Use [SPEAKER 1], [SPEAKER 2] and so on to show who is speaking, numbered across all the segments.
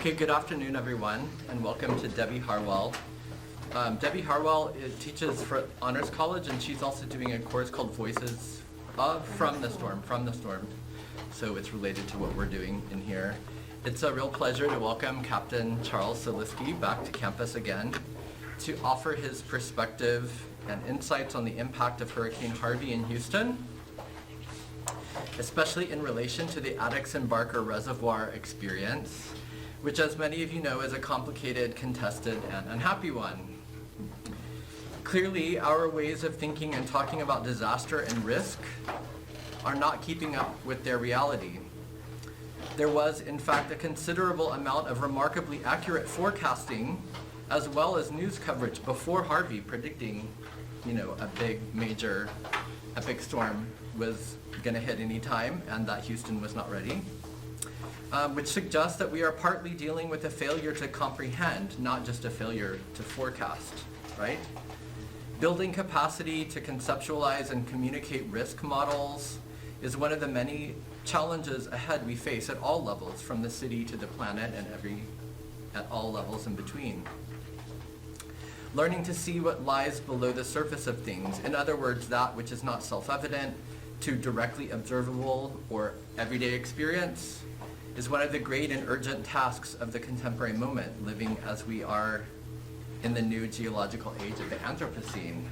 [SPEAKER 1] Okay, good afternoon, everyone, and welcome to Debbie Harwell. Debbie Harwell teaches for Honors College, and she's also doing a course called Voices from the Storm. So it's related to what we're doing in here. It's a real pleasure to welcome Captain Charles Ciliske back to campus again to offer his perspective and insights on the impact of Hurricane Harvey in Houston, especially in relation to the Addicks and Barker Reservoir experience, which, as many of you know, is a complicated, contested, and unhappy one. Clearly, our ways of thinking and talking about disaster and risk are not keeping up with their reality. There was, in fact, a considerable amount of remarkably accurate forecasting as well as news coverage before Harvey predicting, a big, major, epic storm was going to hit any time and that Houston was not ready. Which suggests that we are partly dealing with a failure to comprehend, not just a failure to forecast, right? Building capacity to conceptualize and communicate risk models is one of the many challenges ahead we face at all levels, from the city to the planet and at all levels in between. Learning to see what lies below the surface of things, in other words, that which is not self-evident to directly observable or everyday experience, is one of the great and urgent tasks of the contemporary moment, living as we are in the new geological age of the Anthropocene.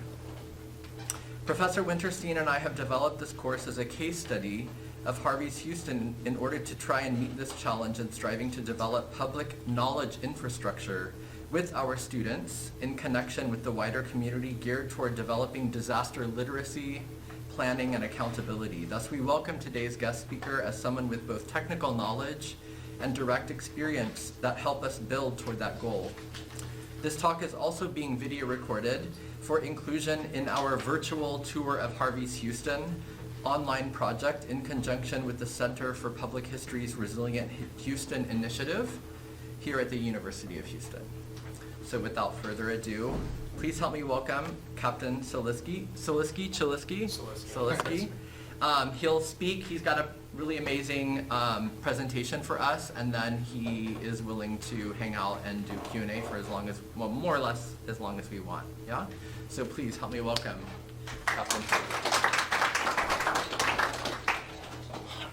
[SPEAKER 1] Professor Winterstein and I have developed this course as a case study of Harvey's Houston in order to try and meet this challenge in striving to develop public knowledge infrastructure with our students in connection with the wider community geared toward developing disaster literacy, planning, and accountability. Thus, we welcome today's guest speaker as someone with both technical knowledge and direct experience that help us build toward that goal. This talk is also being video recorded for inclusion in our virtual tour of Harvey's Houston online project in conjunction with the Center for Public History's Resilient Houston Initiative here at the University of Houston. So without further ado, please help me welcome Captain Ciliske. He'll speak. He's got a really amazing presentation for us, and then he is willing to hang out and do Q&A for more or less as long as we want. Yeah? So please help me welcome Captain Ciliske.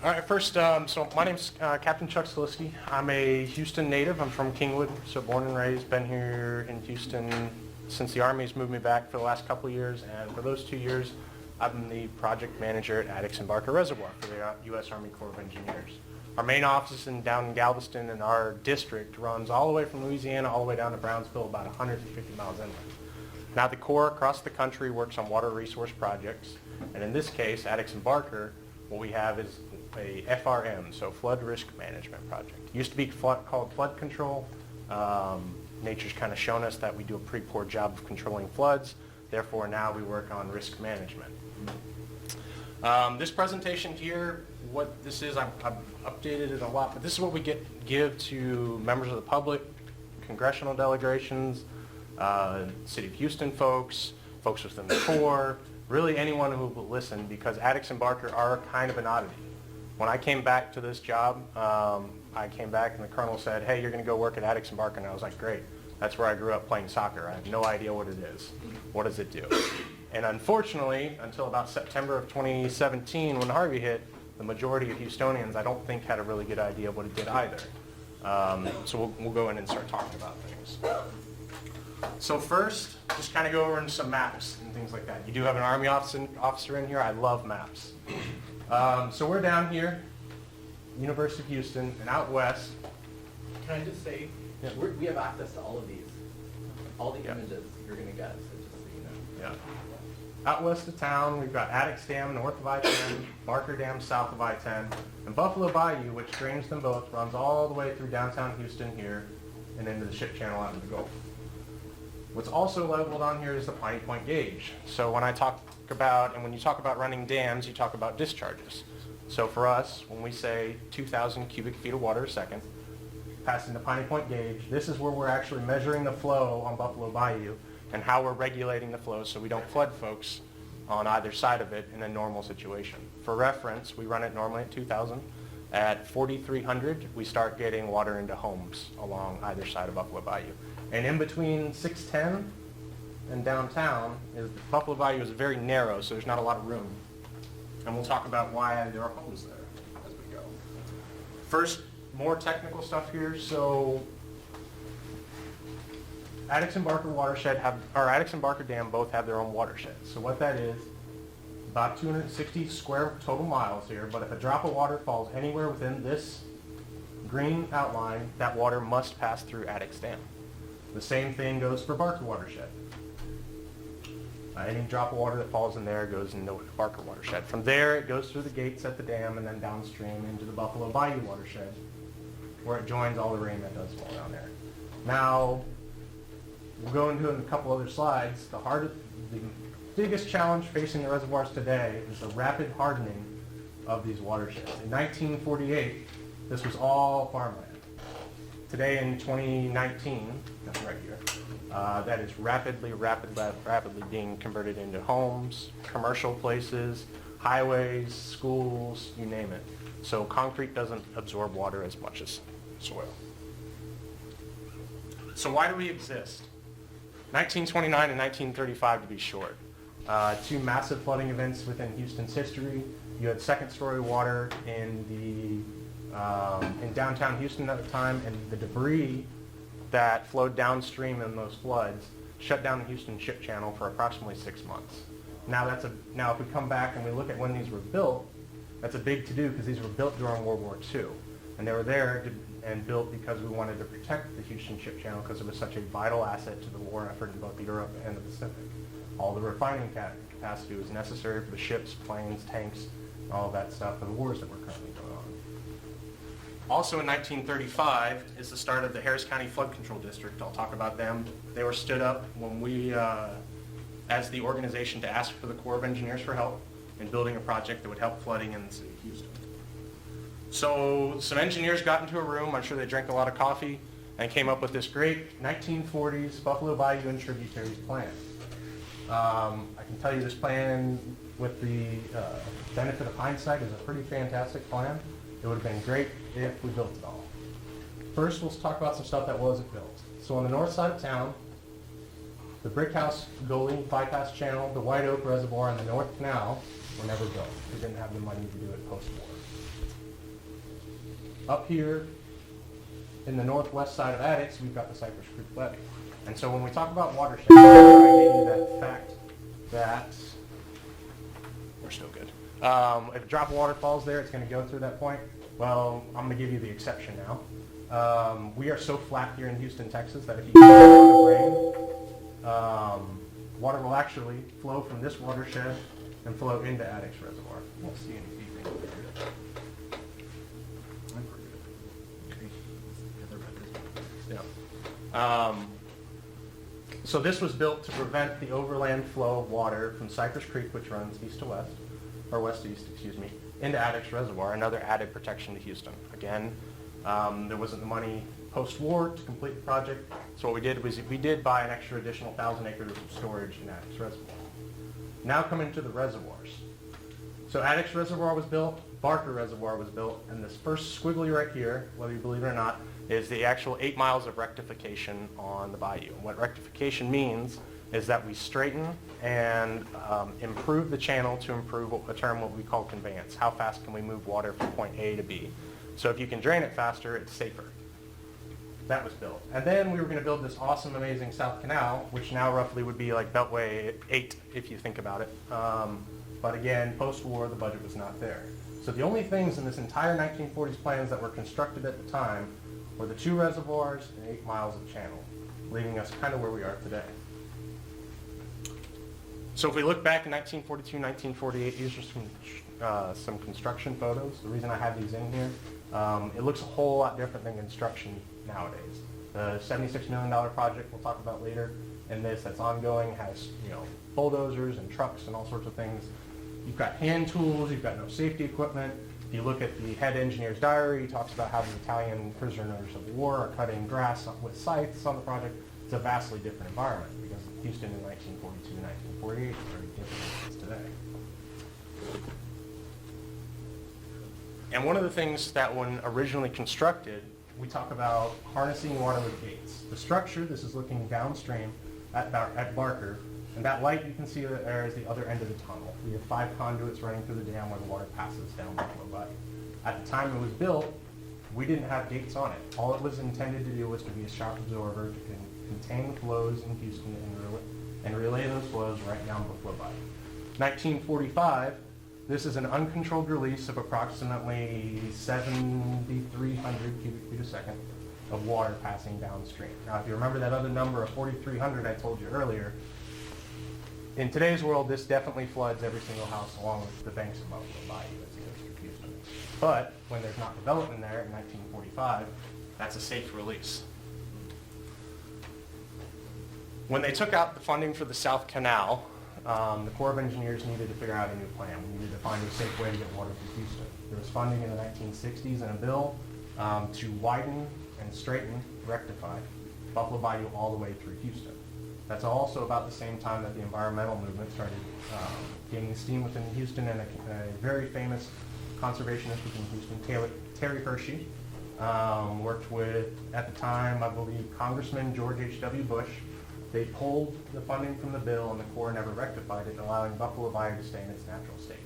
[SPEAKER 2] All right, first, so my name's Captain Chuck Ciliske. I'm a Houston native. I'm from Kingwood, so born and raised, been here in Houston since the Army's moved me back for the last couple of years, and for those 2 years, I've been the project manager at Addicks and Barker Reservoir for the U.S. Army Corps of Engineers. Our main office is down in Galveston, and our district runs all the way from Louisiana all the way down to Brownsville, about 150 miles inland. Now, the Corps across the country works on water resource projects, and in this case, Addicks and Barker, what we have is a FRM, so Flood Risk Management Project. It used to be called flood control. Nature's kind of shown us that we do a pretty poor job of controlling floods. Therefore, now we work on risk management. This presentation here, what this is, I've updated it a lot, but this is what we give to members of the public, congressional delegations, City of Houston folks within the Corps, really anyone who will listen, because Addicks and Barker are kind of an oddity. When I came back to this job, I came back and the colonel said, hey, you're going to go work at Addicks and Barker. And I was like, great. That's where I grew up playing soccer. I have no idea what it is. What does it do? And unfortunately, until about September of 2017, when Harvey hit, the majority of Houstonians, I don't think, had a really good idea of what it did either. So we'll go in and start talking about things. So first, just kind of go over some maps and things like that. You do have an Army officer in here. I love maps. So we're down here, University of Houston, and out west.
[SPEAKER 1] Can I just say,
[SPEAKER 2] yeah.
[SPEAKER 1] We have access to all of these, all the images you're going to get, so just so you know.
[SPEAKER 2] Yeah. Out west of town, we've got Addicks Dam north of I-10, Barker Dam south of I-10, and Buffalo Bayou, which drains them both, runs all the way through downtown Houston here and into the ship channel out in the Gulf. What's also leveled on here is the Piney Point gauge. So when when you talk about running dams, you talk about discharges. So for us, when we say 2,000 cubic feet of water a second, passing the Piney Point gauge, this is where we're actually measuring the flow on Buffalo Bayou and how we're regulating the flow so we don't flood folks on either side of it in a normal situation. For reference, we run it normally at 2,000. At 4300, we start getting water into homes along either side of Buffalo Bayou. And in between 610 and downtown, Buffalo Bayou is very narrow, so there's not a lot of room. And we'll talk about why there are homes there as we go. First, more technical stuff here. So Addicks and Barker watershed Addicks and Barker Dam both have their own watersheds. So what that is, about 260 square total miles here, but if a drop of water falls anywhere within this green outline, that water must pass through Addicks Dam. The same thing goes for Barker watershed. Any drop of water that falls in there goes into the Barker watershed. From there, it goes through the gates at the dam and then downstream into the Buffalo Bayou watershed, where it joins all the rain that does fall down there. Now, we'll go into it in a couple other slides. The biggest challenge facing the reservoirs today is the rapid hardening of these watersheds. In 1948, this was all farmland. Today in 2019, that's right here, that is rapidly being converted into homes, commercial places, highways, schools, you name it. So concrete doesn't absorb water as much as soil. So why do we exist? 1929 and 1935 to be short. Two massive flooding events within Houston's history. You had second-story water in downtown Houston at the time, and the debris that flowed downstream in those floods shut down the Houston Ship Channel for approximately 6 months. Now if we come back and we look at when these were built, that's a big to-do because these were built during World War II, and they were there and built because we wanted to protect the Houston Ship Channel because it was such a vital asset to the war effort in both Europe and the Pacific. All the refining capacity was necessary for the ships, planes, tanks, all of that stuff for the wars that were currently going on. Also in 1935 is the start of the Harris County Flood Control District. I'll talk about them. They were stood up when we, as the organization to ask for the Corps of Engineers for help in building a project that would help flooding in the city of Houston. So some engineers got into a room, I'm sure they drank a lot of coffee, and came up with this great 1940s Buffalo Bayou and Tributaries plan. I can tell you this plan, with the benefit of hindsight, is a pretty fantastic plan. It would have been great if we built it all. First, we'll talk about some stuff that wasn't built. So on the north side of town, the Brick House Gully, Bypass Channel, the White Oak Reservoir, and the North Canal were never built. We didn't have the money to do it post-war. Up here, in the northwest side of Addicks, we've got the Cypress Creek Levee. And so when we talk about watersheds, I gave you that fact that we're still good. If a drop of water falls there, it's going to go through that point. Well, I'm going to give you the exception now. We are so flat here in Houston, Texas, that if you get a lot of rain, water will actually flow from this watershed and flow into Addicks Reservoir. I won't see any beeping over here. Yeah. So this was built to prevent the overland flow of water from Cypress Creek, which runs east to west, or west to east, excuse me, into Addicks Reservoir, another added protection to Houston. Again, there wasn't the money post-war to complete the project, so what we did was we did buy an extra additional 1,000 acres of storage in Addicks Reservoir. Now coming to the reservoirs. So Addicks Reservoir was built, Barker Reservoir was built, and this first squiggly right here, whether you believe it or not, is the actual 8 miles of rectification on the bayou. And what rectification means is that we straighten and improve the channel to improve a term what we call conveyance. How fast can we move water from point A to B? So if you can drain it faster, it's safer. That was built. And then we were going to build this awesome, amazing South Canal, which now roughly would be like Beltway 8, if you think about it. But again, post-war, the budget was not there. So the only things in this entire 1940s plans that were constructed at the time were the 2 reservoirs and 8 miles of channel, leaving us kind of where we are today. So if we look back in 1942, 1948, these are some construction photos. The reason I have these in here, it looks a whole lot different than construction nowadays. The $76 million project we'll talk about later, and this that's ongoing has bulldozers and trucks and all sorts of things. You've got hand tools, you've got no safety equipment. If you look at the head engineer's diary, he talks about how the Italian prisoners of war are cutting grass with scythes on the project. It's a vastly different environment because Houston in 1942 and 1948 is very different than it is today. And one of the things that when originally constructed, we talk about harnessing water with gates. The structure, this is looking downstream at Barker, and that light you can see there is the other end of the tunnel. We have 5 conduits running through the dam where the water passes down Buffalo Bayou. At the time it was built, we didn't have gates on it. All it was intended to do was to be a shock absorber to contain the flows in Houston and relay those flows right down Buffalo Bayou. 1945, this is an uncontrolled release of approximately 7,300 cubic feet a second of water passing downstream. Now, if you remember that other number of 4,300 I told you earlier, in today's world, this definitely floods every single house along with the banks of Buffalo Bayou as it goes through Houston. But when there's not development there in 1945, that's a safe release. When they took out the funding for the South Canal, the Corps of Engineers needed to figure out a new plan. We needed to find a safe way to get water through Houston. There was funding in the 1960s and a bill to widen and straighten, rectify Buffalo Bayou all the way through Houston. That's also about the same time that the environmental movement started gaining steam within Houston, and a very famous conservationist within Houston, Terry Hershey, worked with, at the time, I believe, Congressman George H.W. Bush. They pulled the funding from the bill, and the Corps never rectified it, allowing Buffalo Bayou to stay in its natural state.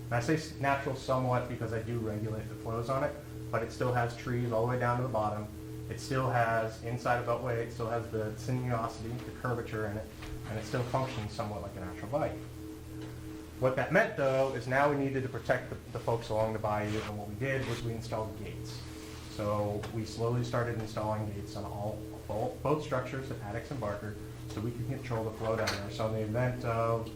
[SPEAKER 2] And I say natural somewhat because I do regulate the flows on it, but it still has trees all the way down to the bottom. It still has, inside of Beltway, it still has the sinuosity, the curvature in it, and it still functions somewhat like a natural bayou. What that meant, though, is now we needed to protect the folks along the bayou, and what we did was we installed gates. So we slowly started installing gates on both structures at Addicks and Barker, so we could control the flow down there. So in the event of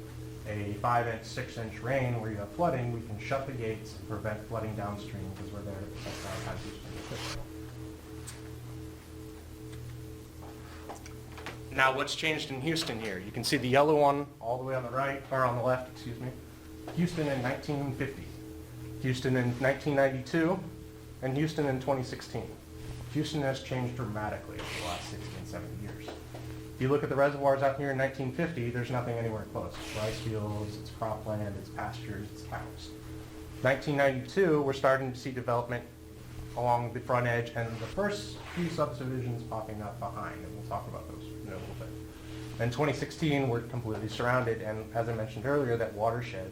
[SPEAKER 2] a 5-inch, 6-inch rain where you have flooding, we can shut the gates and prevent flooding downstream because we're there to protect downtown Houston. Now what's changed in Houston here? You can see the yellow one all the way on the right, or on the left, excuse me. Houston in 1950, Houston in 1992, and Houston in 2016. Houston has changed dramatically over the last 60 and 70 years. If you look at the reservoirs out here in 1950, there's nothing anywhere close. It's rice fields, it's cropland, it's pastures, it's cows. 1992, we're starting to see development along the front edge, and the first few subdivisions popping up behind, and we'll talk about those in a little bit. In 2016, we're completely surrounded, and as I mentioned earlier, that watershed,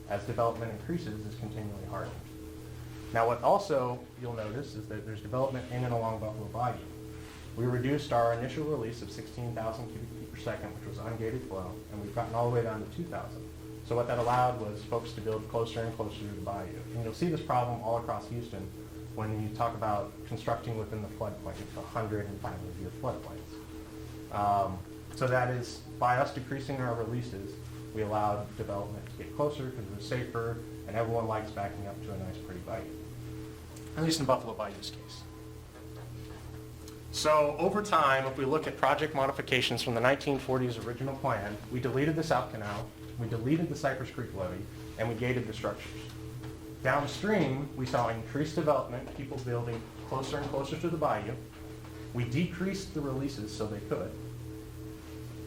[SPEAKER 2] as development increases, is continually hardened. Now what also you'll notice is that there's development in and along Buffalo Bayou. We reduced our initial release of 16,000 cubic feet per second, which was ungated flow, and we've gotten all the way down to 2,000. So what that allowed was folks to build closer and closer to the bayou. And you'll see this problem all across Houston when you talk about constructing within the floodplain, 100 and 500-year floodplains. So that is, by us decreasing our releases, we allowed development to get closer because it was safer, and everyone likes backing up to a nice, pretty bayou. At least in Buffalo Bayou's case. So over time, if we look at project modifications from the 1940s original plan, we deleted the South Canal, we deleted the Cypress Creek levee, and we gated the structures. Downstream, we saw increased development, people building closer and closer to the bayou. We decreased the releases so they could.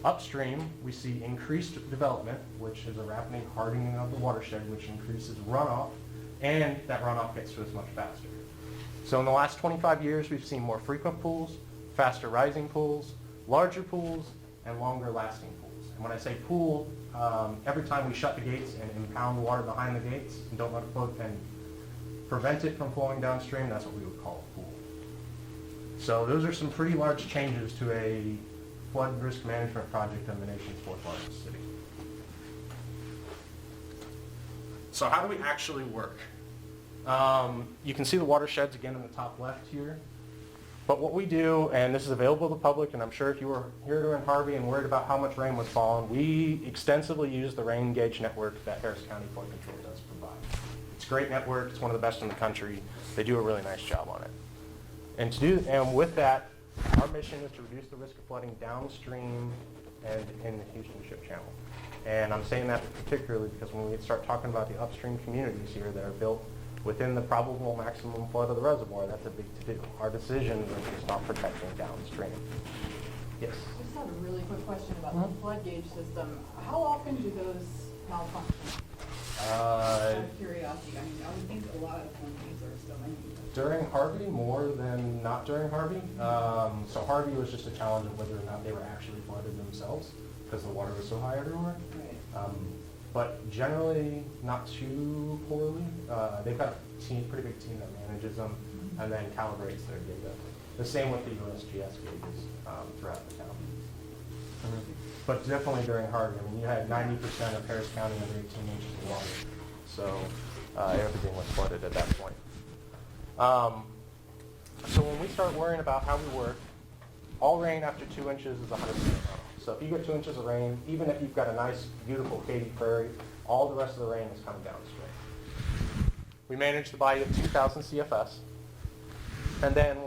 [SPEAKER 2] Upstream, we see increased development, which is a rapid hardening of the watershed, which increases runoff, and that runoff gets to us much faster. So in the last 25 years, we've seen more frequent pools, faster rising pools, larger pools, and longer lasting pools. And when I say pool, every time we shut the gates and impound the water behind the gates and don't let it flow and prevent it from flowing downstream, that's what we would call a pool. So those are some pretty large changes to a flood risk management project in the nation's 4th largest city. So how do we actually work? You can see the watersheds again in the top left here. But what we do, and this is available to the public, and I'm sure if you were here in Harvey and worried about how much rain was falling, we extensively use the rain gauge network that Harris County Flood Control does provide. It's a great network. It's one of the best in the country. They do a really nice job on it. And with that, our mission is to reduce the risk of flooding downstream and in the Houston Ship Channel. And I'm saying that particularly because when we start talking about the upstream communities here that are built within the probable maximum flood of the reservoir, that's a big to-do. Our decisions are just not protecting downstream. Yes?
[SPEAKER 3] I just have a really quick question about the flood gauge system. How often do those malfunction? Out of curiosity, I mean, I would think a lot of companies are still many.
[SPEAKER 2] During Harvey, more than not during Harvey. So Harvey was just a challenge of whether or not they were actually flooded themselves because the water was so high everywhere.
[SPEAKER 3] Right.
[SPEAKER 2] But generally, not too poorly. They've got a pretty big team that manages them and then calibrates their data. The same with the USGS gauges throughout the county. But definitely during Harvey, I mean, you had 90% of Harris County under 18 inches of water. So everything was flooded at that point. So when we start worrying about how we work, all rain after 2 inches is 100% runoff. So if you get 2 inches of rain, even if you've got a nice, beautiful Katy Prairie, all the rest of the rain is coming downstream. We manage the bayou at 2,000 CFS. And then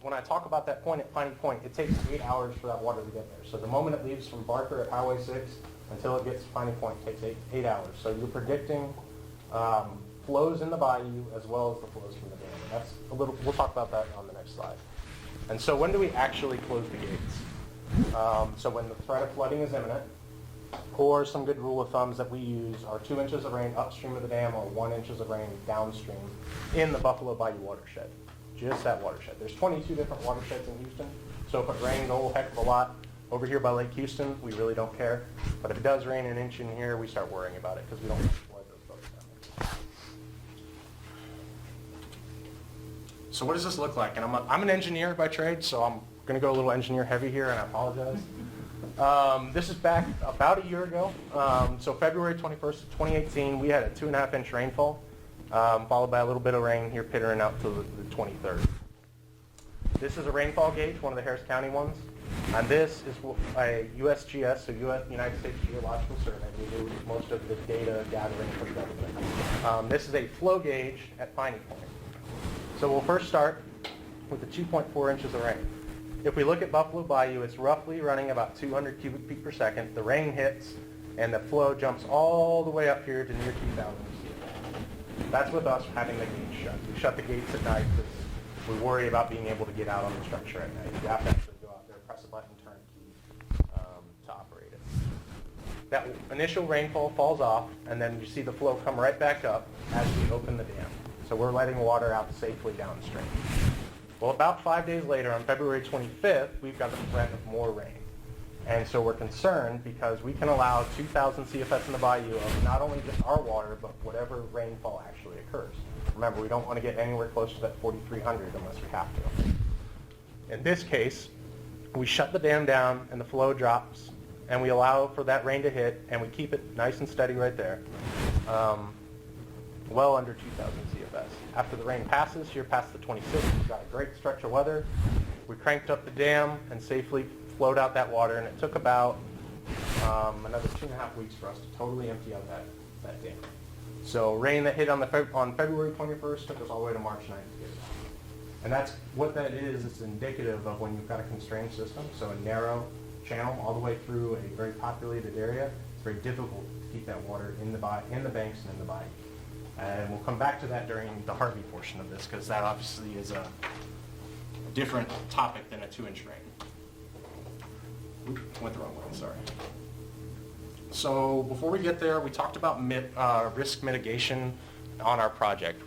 [SPEAKER 2] when I talk about that point at Piney Point, it takes 8 hours for that water to get there. So the moment it leaves from Barker at Highway 6 until it gets to Piney Point, it takes eight hours. So you're predicting flows in the bayou as well as the flows from the dam. And that's a little, we'll talk about that on the next slide. And so when do we actually close the gates? So when the threat of flooding is imminent, or some good rule of thumbs that we use are 2 inches of rain upstream of the dam or 1 inch of rain downstream in the Buffalo Bayou watershed. Just that watershed. There's 22 different watersheds in Houston, so if it rains a whole heck of a lot over here by Lake Houston, we really don't care. But if it does rain an inch in here, we start worrying about it because we don't want to flood those boats down there. So what does this look like? And I'm an engineer by trade, so I'm going to go a little engineer heavy here, and I apologize. This is back about a year ago. So February 21st of 2018, we had a 2.5 inch rainfall, followed by a little bit of rain here pittering out to the 23rd. This is a rainfall gauge, one of the Harris County ones. And this is a USGS, so United States Geological Survey. We do most of the data gathering for the government. This is a flow gauge at Piney Point. So we'll first start with the 2.4 inches of rain. If we look at Buffalo Bayou, it's roughly running about 200 cubic feet per second. The rain hits, and the flow jumps all the way up here to near 2,000. That's with us having the gates shut. We shut the gates at night because we worry about being able to get out on the structure at night. You have to actually go out there, press a button, turn a key to operate it. That initial rainfall falls off, and then you see the flow come right back up as we open the dam. So we're letting water out safely downstream. Well, about 5 days later, on February 25th, we've got the threat of more rain. And so we're concerned because we can allow 2,000 CFS in the bayou of not only just our water, but whatever rainfall actually occurs. Remember, we don't want to get anywhere close to that 4,300 unless we have to. In this case, we shut the dam down and the flow drops, and we allow for that rain to hit, and we keep it nice and steady right there, well under 2,000 CFS. After the rain passes, here past the 26th, we've got a great stretch of weather. We cranked up the dam and safely flowed out that water, and it took about another 2.5 weeks for us to totally empty out that dam. So rain that hit on February 21st took us all the way to March 9th to get it out. And that's what that is. It's indicative of when you've got a constrained system, so a narrow channel all the way through a very populated area. It's very difficult to keep that water in the banks and in the bayou. And we'll come back to that during the Harvey portion of this, because that obviously is a different topic than a 2-inch rain. Oops, went the wrong way, sorry. So before we get there, we talked about risk mitigation on our project.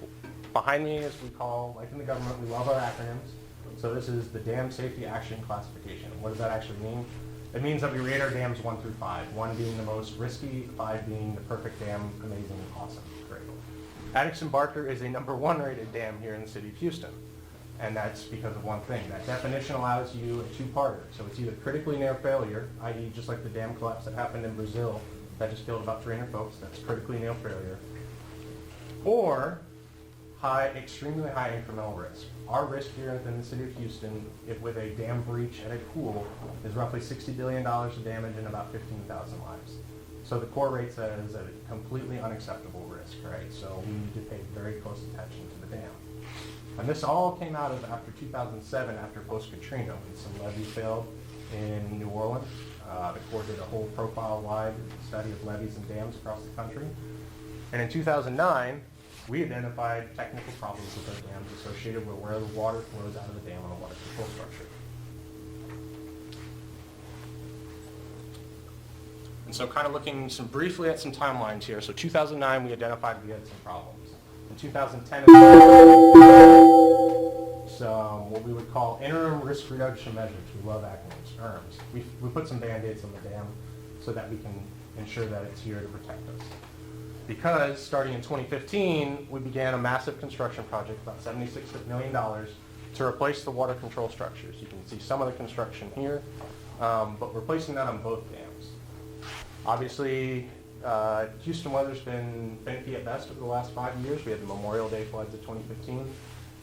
[SPEAKER 2] Behind me, as we call, like in the government, we love our acronyms. So this is the Dam Safety Action Classification. What does that actually mean? It means that we rate our dams 1 through 5, 1 being the most risky, 5 being the perfect dam, amazing, awesome, great. Addicks and Barker is a #1 rated dam here in the city of Houston. And that's because of one thing. That definition allows you a two-parter. So it's either critically near failure, i.e. just like the dam collapse that happened in Brazil that just killed about 300 folks, that's critically near failure, or extremely high incremental risk. Our risk here within the city of Houston, with a dam breach at a pool, is roughly $60 billion of damage and about 15,000 lives. So the Corps rates that as a completely unacceptable risk, right? So we need to pay very close attention to the dam. And this all came out of after 2007, after post-Katrina, when some levees failed in New Orleans. The Corps did a whole profile-wide study of levees and dams across the country. And in 2009, we identified technical problems with our dams associated with where the water flows out of the dam on a water control structure. And And so kind of looking briefly at some timelines here. So 2009, we identified we had some problems. In 2010, some what we would call interim risk reduction measures. We love acronyms, ERMs. We put some Band-Aids on the dam so that we can ensure that it's here to protect us. Because starting in 2015, we began a massive construction project, about $76 million, to replace the water control structures. You can see some of the construction here, but replacing that on both dams. Obviously, Houston weather's been finicky at best over the last 5 years. We had the Memorial Day floods of 2015.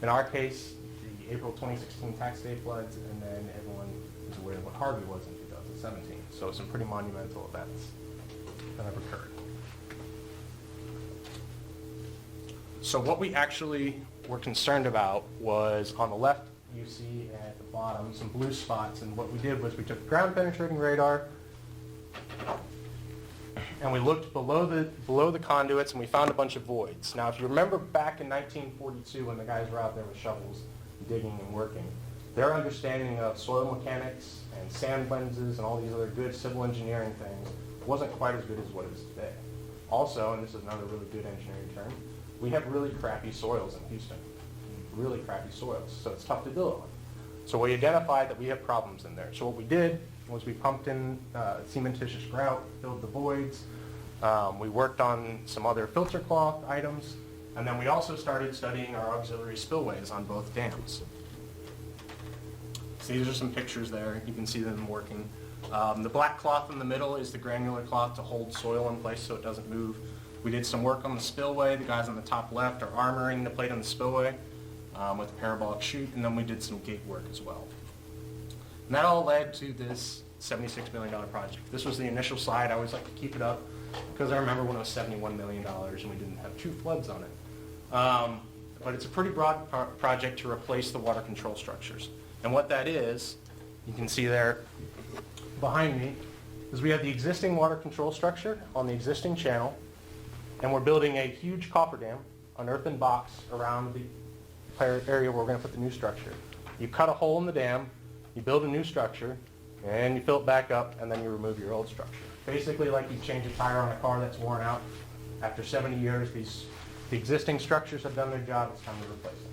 [SPEAKER 2] In our case, the April 2016 tax day floods, and then everyone is aware of what Harvey was in 2017. So some pretty monumental events that have occurred. So what we actually were concerned about was on the left, you see at the bottom some blue spots, and what we did was we took ground penetrating radar and we looked below the conduits and we found a bunch of voids. Now if you remember back in 1942 when the guys were out there with shovels digging and working, their understanding of soil mechanics and sand lenses and all these other good civil engineering things wasn't quite as good as what it is today. Also, and this is another really good engineering term, we have really crappy soils in Houston. Really crappy soils, so it's tough to build on. So we identified that we have problems in there. So what we did was we pumped in cementitious grout, filled the voids. We worked on some other filter cloth items, and then we also started studying our auxiliary spillways on both dams. So these are some pictures there. You can see them working. The black cloth in the middle is the granular cloth to hold soil in place so it doesn't move. We did some work on the spillway. The guys on the top left are armoring the plate on the spillway with a parabolic chute, and then we did some gate work as well. And that all led to this $76 million project. This was the initial slide. I always like to keep it up because I remember when it was $71 million and we didn't have 2 floods on it. But it's a pretty broad project to replace the water control structures. And what that is, you can see there behind me, is we have the existing water control structure on the existing channel, and we're building a huge cofferdam, an earthen box around the area where we're going to put the new structure. You cut a hole in the dam, you build a new structure, and you fill it back up, and then you remove your old structure. Basically like you change a tire on a car that's worn out. After 70 years, the existing structures have done their job, it's time to replace them.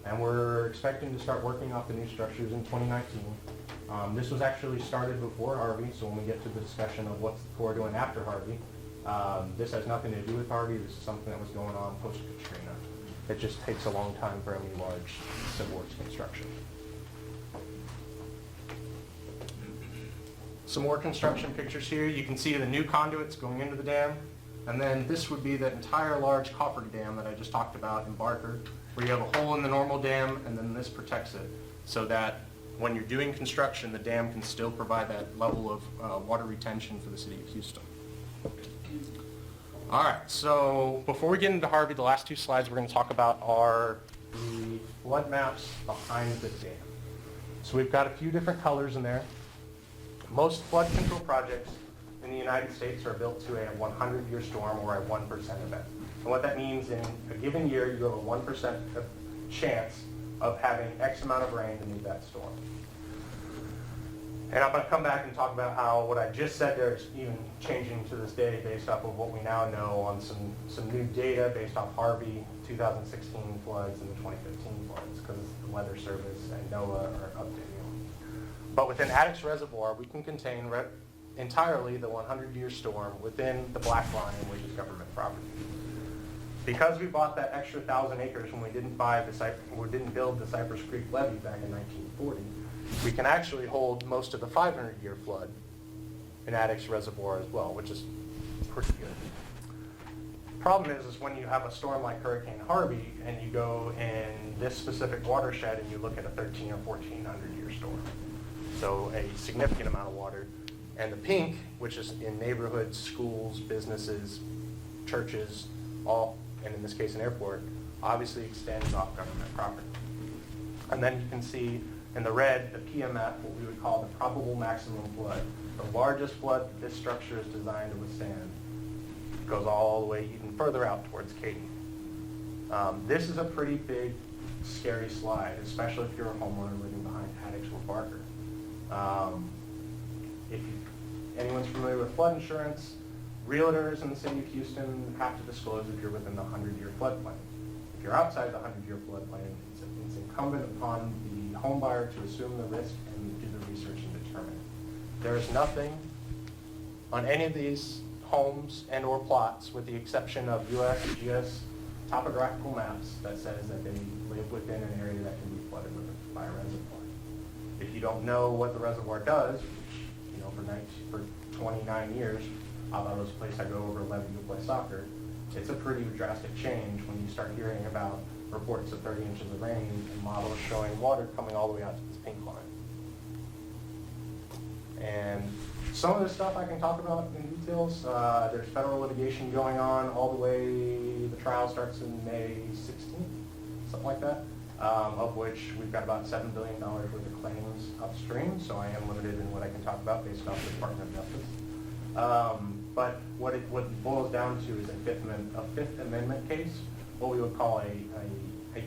[SPEAKER 2] And we're expecting to start working off the new structures in 2019. This was actually started before Harvey, so when we get to the discussion of what we're doing after Harvey, this has nothing to do with Harvey. This is something that was going on post-Katrina. It just takes a long time for any large civil works construction. Some more construction pictures here. You can see the new conduits going into the dam. And then this would be the entire large copper dam that I just talked about in Barker, where you have a hole in the normal dam and then this protects it so that when you're doing construction, the dam can still provide that level of water retention for the city of Houston. All right, so before we get into Harvey, the last 2 slides we're going to talk about are the flood maps behind the dam. So we've got a few different colors in there. Most flood control projects in the United States are built to a 100-year storm or a 1% event. And what that means, in a given year, you have a 1% chance of having X amount of rain to meet that storm. And I'm going to come back and talk about how what I just said there is even changing to this day based off of what we now know on some new data based off Harvey, 2016 floods, and the 2015 floods, because the Weather Service and NOAA are updating. But within Addicks Reservoir, we can contain entirely the 100-year storm within the black line, which is government property. Because we bought that extra 1,000 acres when we didn't build the Cypress Creek levee back in 1940, we can actually hold most of the 500-year flood in Addicks Reservoir as well, which is pretty good. Problem is when you have a storm like Hurricane Harvey and you go in this specific watershed and you look at a 1,300 or 1,400-year storm. So a significant amount of water. And the pink, which is in neighborhoods, schools, businesses, churches, all, and in this case an airport, obviously extends off government property. And then you can see in the red, the PMF, what we would call the probable maximum flood. The largest flood that this structure is designed to withstand goes all the way even further out towards Katy. This is a pretty big, scary slide, especially if you're a homeowner living behind Addicks or Barker. anyone's familiar with flood insurance, realtors in the city of Houston have to disclose if you're within the 100-year floodplain. If you're outside the 100-year floodplain, it's incumbent upon the home buyer to assume the risk and do the research and determine it. There is nothing on any of these homes and or plots, with the exception of USGS topographical maps, that says that they live within an area that can be flooded by a reservoir. If you don't know what the reservoir does, which, you know, for 29 years, Alvaro's place I go over 11 to play soccer, it's a pretty drastic change when you start hearing about reports of 30 inches of rain and models showing water coming all the way out to this pink line. And some of this stuff I can talk about in details. There's federal litigation going on all the way, the trial starts in May 16th, something like that, of which we've got about $7 billion worth of claims upstream, so I am limited in what I can talk about based off the Department of Justice. But what it boils down to is a Fifth Amendment case, what we would call a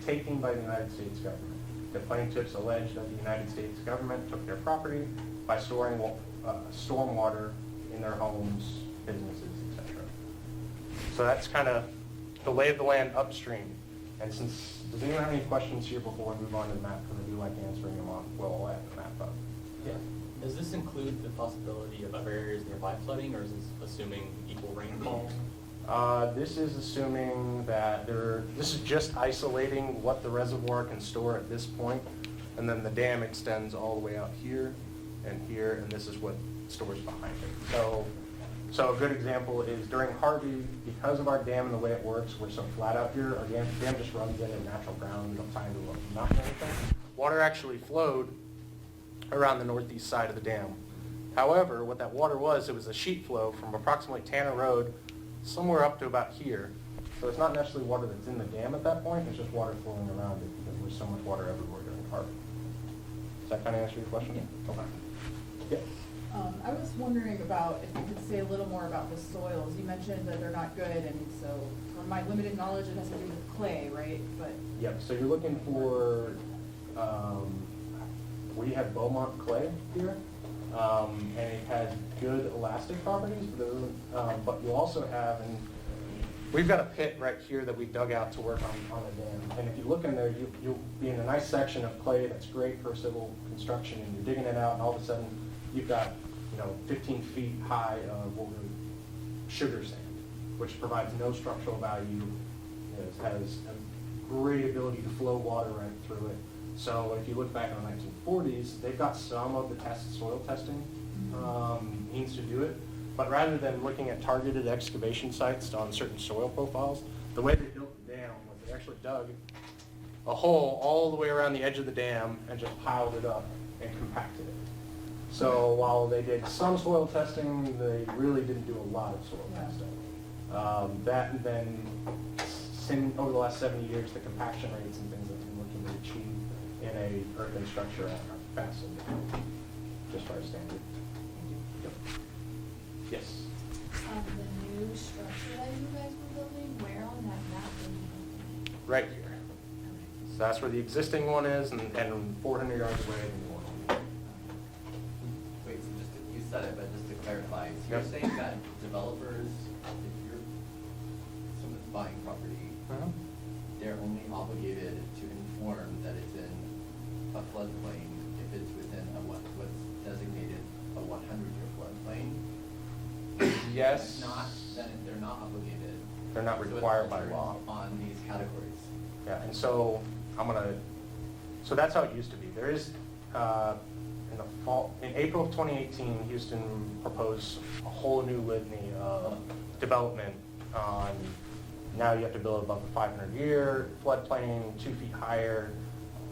[SPEAKER 2] taking by the United States government. The plaintiffs allege that the United States government took their property by storing stormwater in their homes, businesses, etc. So that's kind of the lay of the land upstream. And does anyone have any questions here before we move on to the map? Because I do like answering them on, well, I have the map up.
[SPEAKER 4] Yeah. Does this include the possibility of other areas nearby flooding, or is this assuming equal rainfall?
[SPEAKER 2] This is assuming that this is just isolating what the reservoir can store at this point, and then the dam extends all the way out here, and this is what stores behind it. So a good example is during Harvey, because of our dam and the way it works, we're so flat out here, our dam just runs in natural ground, we don't tie into a mountain or anything. Water actually flowed around the northeast side of the dam. However, what that water was, it was a sheet flow from approximately Tanner Road somewhere up to about here. So it's not necessarily water that's in the dam at that point, it's just water flowing around it because there's so much water everywhere during Harvey. Does that kind of answer your question?
[SPEAKER 4] Yeah.
[SPEAKER 2] Okay. Yes.
[SPEAKER 3] I was wondering about, if you could say a little more about the soils. You mentioned that they're not good, and so from my limited knowledge, it has to do with clay, right? But
[SPEAKER 2] Yep, so you're looking for, we have Beaumont clay here, and it has good elastic properties, but you also have, and we've got a pit right here that we dug out to work on a dam. And if you look in there, you'll be in a nice section of clay that's great for civil construction, and you're digging it out, and all of a sudden, you've got, 15 feet high of what we would sugar sand, which provides no structural value. It has a great ability to flow water right through it. So if you look back in the 1940s, they've got some of the soil testing means to do it. But rather than looking at targeted excavation sites on certain soil profiles, the way they built the dam was they actually dug a hole all the way around the edge of the dam and just piled it up and compacted it. So while they did some soil testing, they really didn't do a lot of soil testing. That and then over the last 70 years, the compaction rates and things that we're looking to achieve in a urban structure are fascinating, just for our standard. Yep. Yes?
[SPEAKER 5] The new structure that you guys were building, where on that map were you building?
[SPEAKER 2] Right here. So that's where the existing one is, and 400 yards away, the new one.
[SPEAKER 1] Wait, so you said it, but just to clarify, so you're
[SPEAKER 2] Yep.
[SPEAKER 1] saying that developers, if someone's buying property, they're only obligated to inform that it's in a floodplain if it's within what's designated a 100-year floodplain?
[SPEAKER 2] Yes.
[SPEAKER 1] If not, then they're not obligated.
[SPEAKER 2] They're not
[SPEAKER 1] So it
[SPEAKER 2] required by
[SPEAKER 1] alters
[SPEAKER 2] law.
[SPEAKER 1] on these categories.
[SPEAKER 2] Yeah, and so so that's how it used to be. There is, in April of 2018, Houston proposed a whole new litany of development on, now you have to build above the 500-year floodplain, 2 feet higher,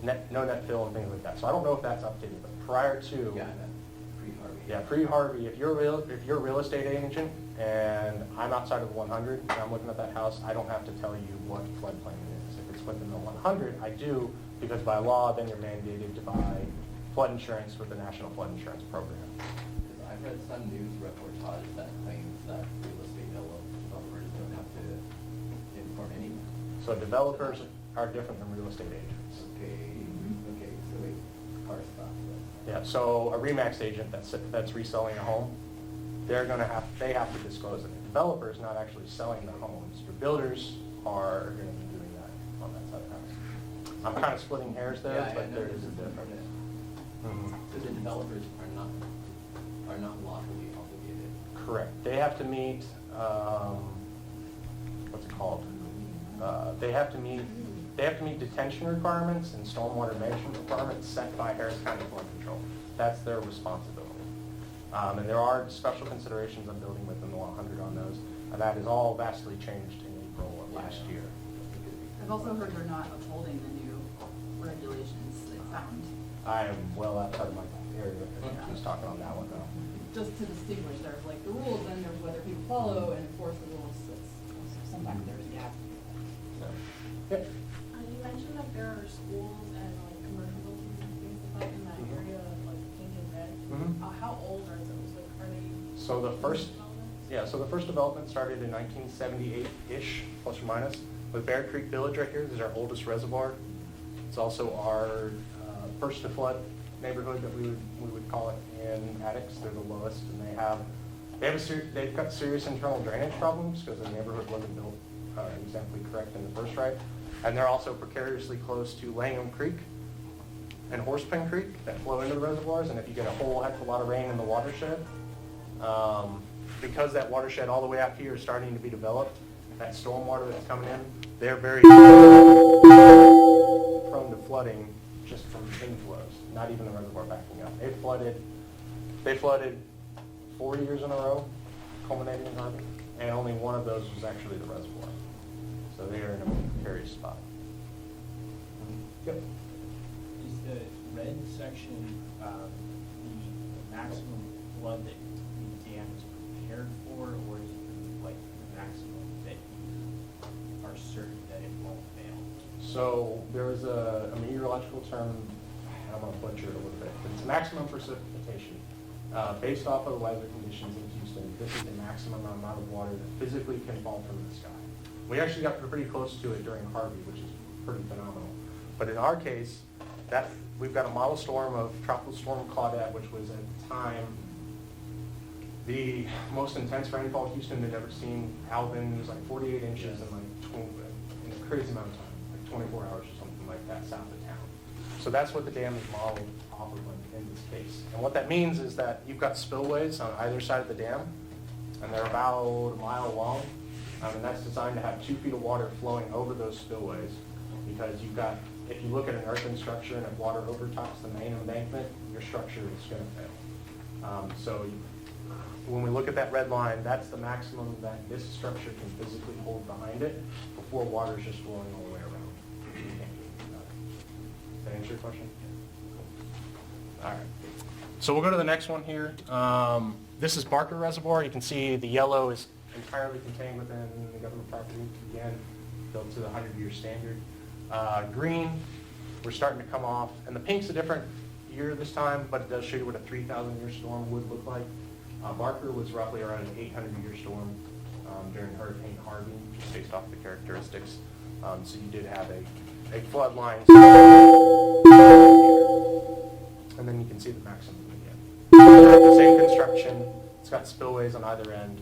[SPEAKER 2] no net fill and things like that. So I don't know if that's updated, but prior to.
[SPEAKER 1] Yeah, and then pre-Harvey.
[SPEAKER 2] Yeah, pre-Harvey, if you're a real estate agent and I'm outside of the 100 and I'm looking at that house, I don't have to tell you what floodplain it is. If it's within the 100, I do, because by law, then you're mandated to buy flood insurance with the National Flood Insurance Program.
[SPEAKER 1] Because I've read some news reportage that claims that real estate developers don't have to inform anyone.
[SPEAKER 2] So developers are different than real estate agents.
[SPEAKER 1] Okay, so wait, car stuff.
[SPEAKER 2] Yeah, so a RE/MAX agent that's reselling a home, they have to disclose it. The developer is not actually selling the homes. Your builders are going to be doing that on that side of the house. I'm kind of splitting hairs there,
[SPEAKER 1] Yeah,
[SPEAKER 2] but there is a difference. Mhm.
[SPEAKER 4] So the developers are not lawfully obligated.
[SPEAKER 2] Correct. They have to meet, what's it called? They have to meet detention requirements and stormwater management requirements set by Harris County Flood Control. That's their responsibility. And there are special considerations on building within the 100 on those. And that is all vastly changed in April of last year.
[SPEAKER 3] I've also heard they're not upholding the new regulations they found.
[SPEAKER 2] I am well outside of my area. He's talking on that one though.
[SPEAKER 3] Just to distinguish, there's like the rules, then there's whether people follow and enforce the rules. Sometimes there's a gap.
[SPEAKER 2] So, yep.
[SPEAKER 5] You mentioned that there are schools and like commercial buildings and things like that in that
[SPEAKER 2] Mhm.
[SPEAKER 5] area of like pink and red.
[SPEAKER 2] Mhm.
[SPEAKER 5] How old are those? Like, are they?
[SPEAKER 2] So the first,
[SPEAKER 5] developments?
[SPEAKER 2] so the first development started in 1978-ish, plus or minus, with Bear Creek Village right here. This is our oldest reservoir. It's also our first to flood neighborhood that we would call it in Addicks. They're the lowest, and they've got serious internal drainage problems because the neighborhood wasn't built exactly correct in the first right. And they're also precariously close to Langham Creek and Horsepen Creek that flow into the reservoirs. And if you get a whole heck of a lot of rain in the watershed, because that watershed all the way out here is starting to be developed, that stormwater that's coming in, they're very prone to flooding just from inflows, not even the reservoir backing up. They flooded 4 years in a row, culminating in Harvey, and only one of those was actually the reservoir. So they are in a precarious spot. Yep.
[SPEAKER 6] Is the red section the maximum flood that the dam is prepared for, or is it like the maximum that you are certain that it won't fail?
[SPEAKER 2] So there is a meteorological term, I'm going to butcher it a little bit, but it's maximum precipitation. Based off of the weather conditions in Houston, this is the maximum amount of water that physically can fall from the sky. We actually got pretty close to it during Harvey, which is pretty phenomenal. But in our case, we've got a model storm of Tropical Storm Claudette, which was at the time the most intense rainfall Houston had ever seen. Alvin was like 48 inches in in a crazy amount of time, like 24 hours or something like that, south of town. So that's what the dam is modeled off of in this case. And what that means is that you've got spillways on either side of the dam, and they're about a mile long. And that's designed to have 2 feet of water flowing over those spillways, because if you look at an earthen structure and if water overtops the main embankment, your structure is going to fail. So when we look at that red line, that's the maximum that this structure can physically hold behind it before water is just flowing all the way around. You can't do anything about it. Does that answer your question? All right. So we'll go to the next one here. This is Barker Reservoir. You can see the yellow is entirely contained within the government property, again, built to the 100-year standard. Green, we're starting to come off, and the pink's a different year this time, but it does show you what a 3,000-year storm would look like. Barker was roughly around an 800-year storm during Hurricane Harvey, just based off the characteristics. So you did have a flood line. And then you can see the maximum again. Same construction, it's got spillways on either end,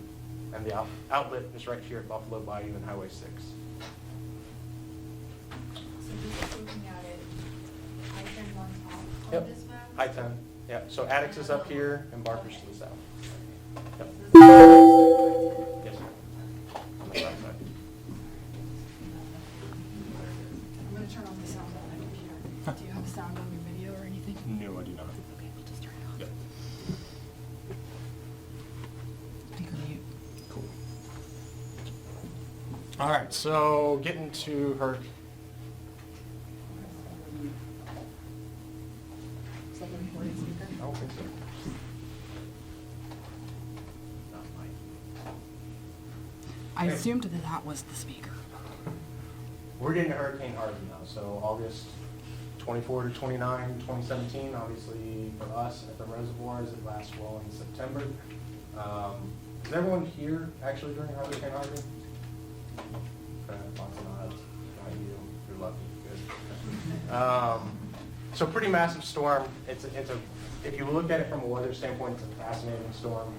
[SPEAKER 2] and the outlet is right here at Buffalo Bayou and Highway 6.
[SPEAKER 5] So just looking at it, I-10 on top
[SPEAKER 2] Yep.
[SPEAKER 5] of this map?
[SPEAKER 2] I-10, yeah. So Addicks is up here and Barker's to the south. Yep.
[SPEAKER 5] So this is
[SPEAKER 2] Yes, sir. On the south side.
[SPEAKER 3] I'm gonna turn off the sound on my computer. Do you have sound on your video or anything?
[SPEAKER 2] No, I do not.
[SPEAKER 3] Okay, we'll just turn it off.
[SPEAKER 2] Yep.
[SPEAKER 3] Speaker mute.
[SPEAKER 2] Cool. All right, so getting to her.
[SPEAKER 3] Is that the recording speaker?
[SPEAKER 2] I don't think so.
[SPEAKER 6] Not mine.
[SPEAKER 3] I assumed that that was the speaker.
[SPEAKER 2] We're getting to Hurricane Harvey now, so August 24 to 29, 2017. Obviously, for us at the reservoirs, it lasts well in September. Is everyone here actually during Hurricane Harvey? Okay, lots of nods. Not you. You're lucky. Good. So pretty massive storm. If you look at it from a weather standpoint, it's a fascinating storm.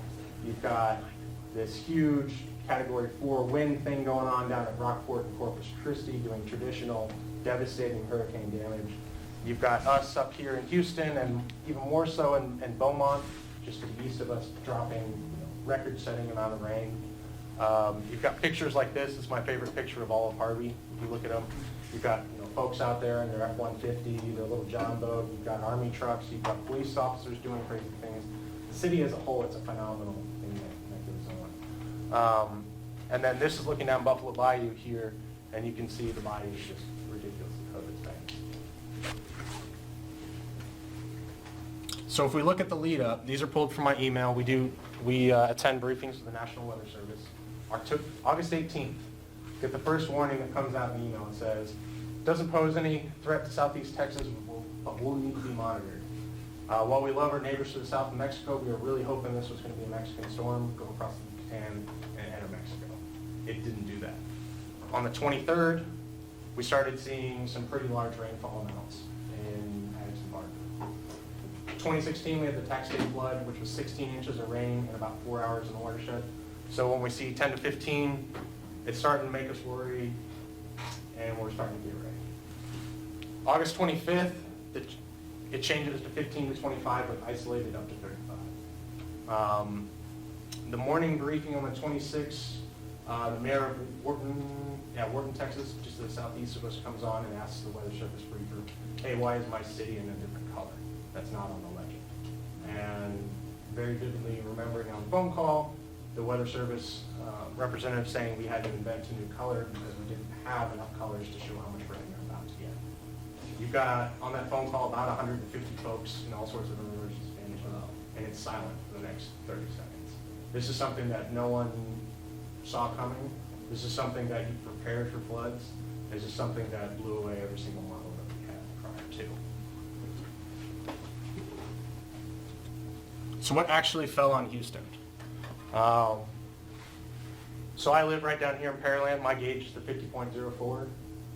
[SPEAKER 2] You've got this huge Category 4 wind thing going on down at Rockport and Corpus Christi doing traditional devastating hurricane damage. You've got us up here in Houston and even more so in Beaumont, just to the east of us, dropping record-setting amount of rain. You've got pictures like this. It's my favorite picture of all of Harvey. If you look at them, you've got folks out there in their F-150, their little John boat. You've got Army trucks. You've got police officers doing crazy things. The city as a whole, it's a phenomenal thing that goes on. And then this is looking down Buffalo Bayou here, and you can see the bayou is just ridiculous of its banks. So if we look at the lead up, these are pulled from my email. We attend briefings with the National Weather Service. August 18th, get the first warning that comes out in the email. It says, doesn't pose any threat to southeast Texas, but will need to be monitored. While we love our neighbors to the south of Mexico, we were really hoping this was going to be a Mexican storm, go across the Yucatan and enter Mexico. It didn't do that. On the 23rd, we started seeing some pretty large rainfall amounts in Addicks and Barker. 2016, we had the tax day flood, which was 16 inches of rain in about 4 hours in the watershed. So when we see 10 to 15, it's starting to make us worry, and we're starting to get ready. August 25th, it changes to 15 to 25 with isolated up to 35. The morning briefing on the 26th, the mayor of Wharton, Texas, just to the southeast of us, comes on and asks the weather service briefer, hey, why is my city in a different color? That's not on the legend. And very vividly remembering on the phone call, the weather service representative saying we had to invent a new color because we didn't have enough colors to show how much rain we're about to get. You've got on that phone call about 150 folks in all sorts of emergency Spanish, and it's silent for the next 30 seconds. This is something that no one saw coming. This is something that you prepared for floods. This is something that blew away every single model that we had prior to. So what actually fell on Houston? So I live right down here in Pearland. My gauge is the 50.04.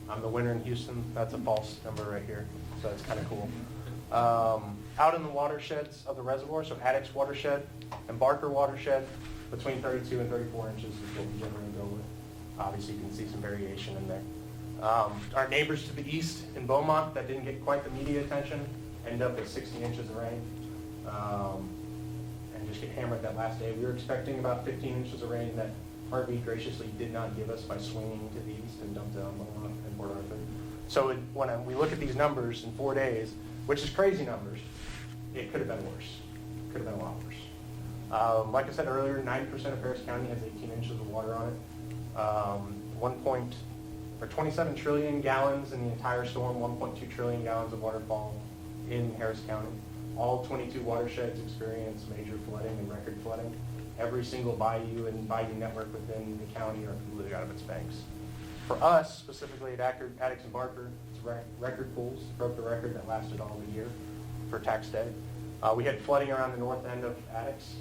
[SPEAKER 2] I'm the winner in Houston. That's a false number right here, so that's kind of cool. Out in the watersheds of the reservoir, so Addicks watershed and Barker watershed, between 32 and 34 inches is what we generally go with. Obviously, you can see some variation in there. Our neighbors to the east in Beaumont that didn't get quite the media attention ended up at 60 inches of rain and just get hammered that last day. We were expecting about 15 inches of rain that Harvey graciously did not give us by swinging to the east and dumped it on Beaumont and Port Arthur. So when we look at these numbers in 4 days, which is crazy numbers, it could have been worse. Could have been a lot worse. Like I said earlier, 90% of Harris County has 18 inches of water on it. 27 trillion gallons in the entire storm, 1.2 trillion gallons of waterfall in Harris County. All 22 watersheds experience major flooding and record flooding. Every single bayou and bayou network within the county are completely out of its banks. For us, specifically at Addicks and Barker, it's record pools. Broke the record that lasted all the year for tax day. We had flooding around the north end of Addicks.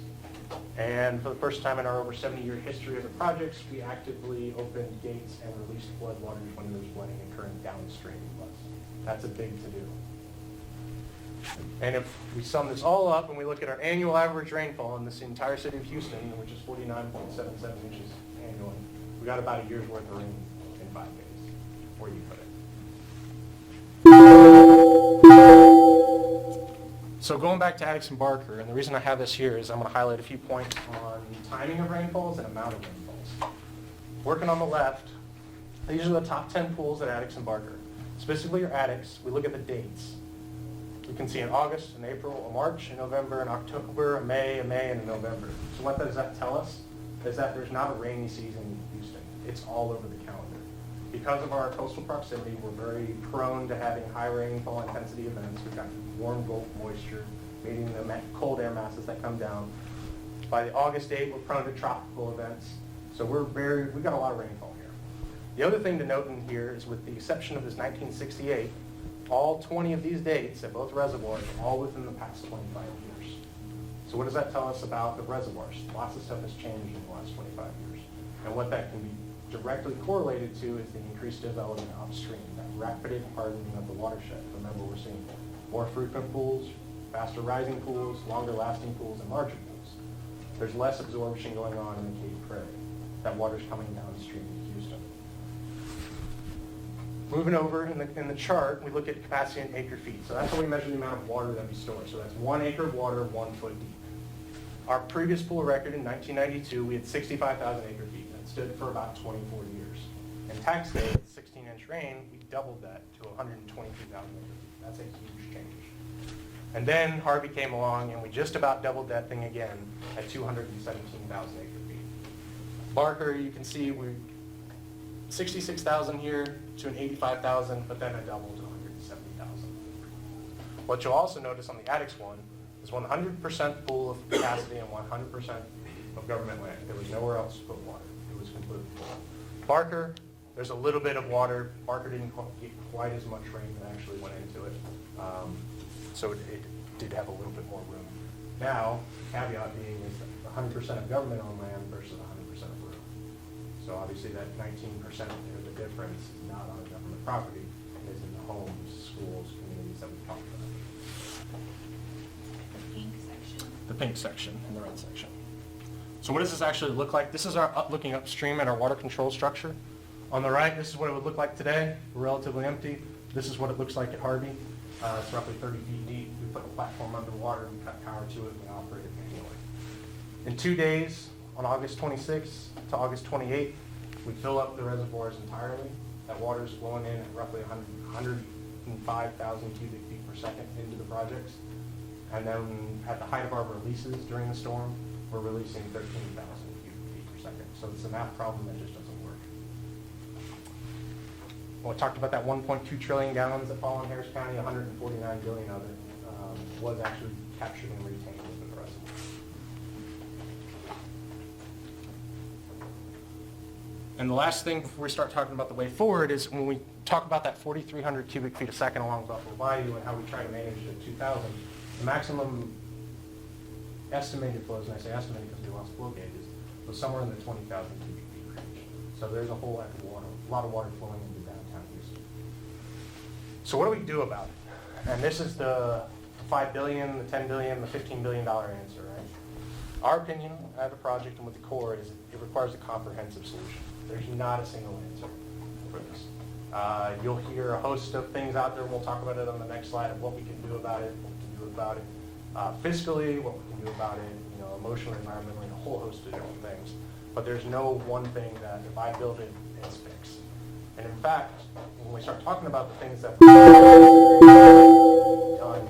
[SPEAKER 2] And for the first time in our over 70-year history of the projects, we actively opened gates and released floodwaters when there was flooding occurring downstream of us. That's a big to-do. And if we sum this all up and we look at our annual average rainfall in this entire city of Houston, which is 49.77 inches annually, we got about a year's worth of rain in 5 days, where you put it. So going back to Addicks and Barker, and the reason I have this here is I'm going to highlight a few points on timing of rainfalls and amount of rainfalls. Working on the left, these are the top 10 pools at Addicks and Barker. Specifically your Addicks, we look at the dates. We can see in August, and April, a March, a November, an October, a May, and a November. So what does that tell us? Is that there's not a rainy season in Houston. It's all over the calendar. Because of our coastal proximity, we're very prone to having high rainfall intensity events. We've got warm Gulf moisture, meaning the cold air masses that come down. By the August date, we're prone to tropical events. So we've got a lot of rainfall here. The other thing to note in here is with the exception of this 1968, all 20 of these dates at both reservoirs are all within the past 25 years. So what does that tell us about the reservoirs? Lots of stuff has changed in the last 25 years. And what that can be directly correlated to is the increased development upstream, that rapid hardening of the watershed. Remember, we're seeing more frequent pools, faster rising pools, longer lasting pools, and larger pools. there's less absorption going on in the Cape Prairie. That water's coming downstream to Houston. Moving over in the chart, we look at capacity in acre feet. So that's how we measure the amount of water that we store. So that's 1 acre of water, 1 foot deep. Our previous pool record in 1992, we had 65,000 acre feet. That stood for about 24 years. In tax day, with 16-inch rain, we doubled that to 122,000 acre feet. That's a huge change. And then Harvey came along, and we just about doubled that thing again at 217,000 acre feet. Barker, you can see we 66,000 here to an 85,000, but then a double to 170,000. What you'll also notice on the Addicks one is 100% pool of capacity and 100% of government land. There was nowhere else to put water. It was completely full. Barker, there's a little bit of water. Barker didn't get quite as much rain that actually went into it. So it did have a little bit more room. Now, caveat being is 100% of government-owned land versus 100% of rural. So obviously that 19% of the difference is not on government property. It is in the homes, schools, communities that we talked about.
[SPEAKER 5] The pink section.
[SPEAKER 2] The pink section and the red section. So what does this actually look like? This is our looking upstream at our water control structure. On the right, this is what it would look like today. We're relatively empty. This is what it looks like at Harvey. It's roughly 30 feet deep. We put a platform underwater, we cut power to it, and we operate it manually. In 2 days, on August 26th to August 28th, we fill up the reservoirs entirely. That water is flowing in at roughly 105,000 cubic feet per second into the projects. And then at the height of our releases during the storm, we're releasing 13,000 cubic feet per second. So it's a math problem that just doesn't work. Well, I talked about that 1.2 trillion gallons that fall in Harris County, 149 billion of it was actually captured and retained within the reservoir. And the last thing before we start talking about the way forward is when we talk about that 4,300 cubic feet a second along Buffalo Bayou and how we try to manage it at 2,000, the maximum estimated flows, and I say estimated because we lost flow gauges, was somewhere in the 20,000 cubic feet range. So there's a whole lot of water flowing into downtown Houston. So what do we do about it? And this is the $5 billion, the $10 billion, the $15 billion answer, right? Our opinion at the project and with the Corps is it requires a comprehensive solution. There's not a single answer for this. You'll hear a host of things out there, and we'll talk about it on the next slide of what we can do about it, what we can do about it fiscally, what we can do about it, emotionally, environmentally, a whole host of different things. But there's no one thing that if I build it, it's fixed. And in fact, when we start talking about the things that we've done,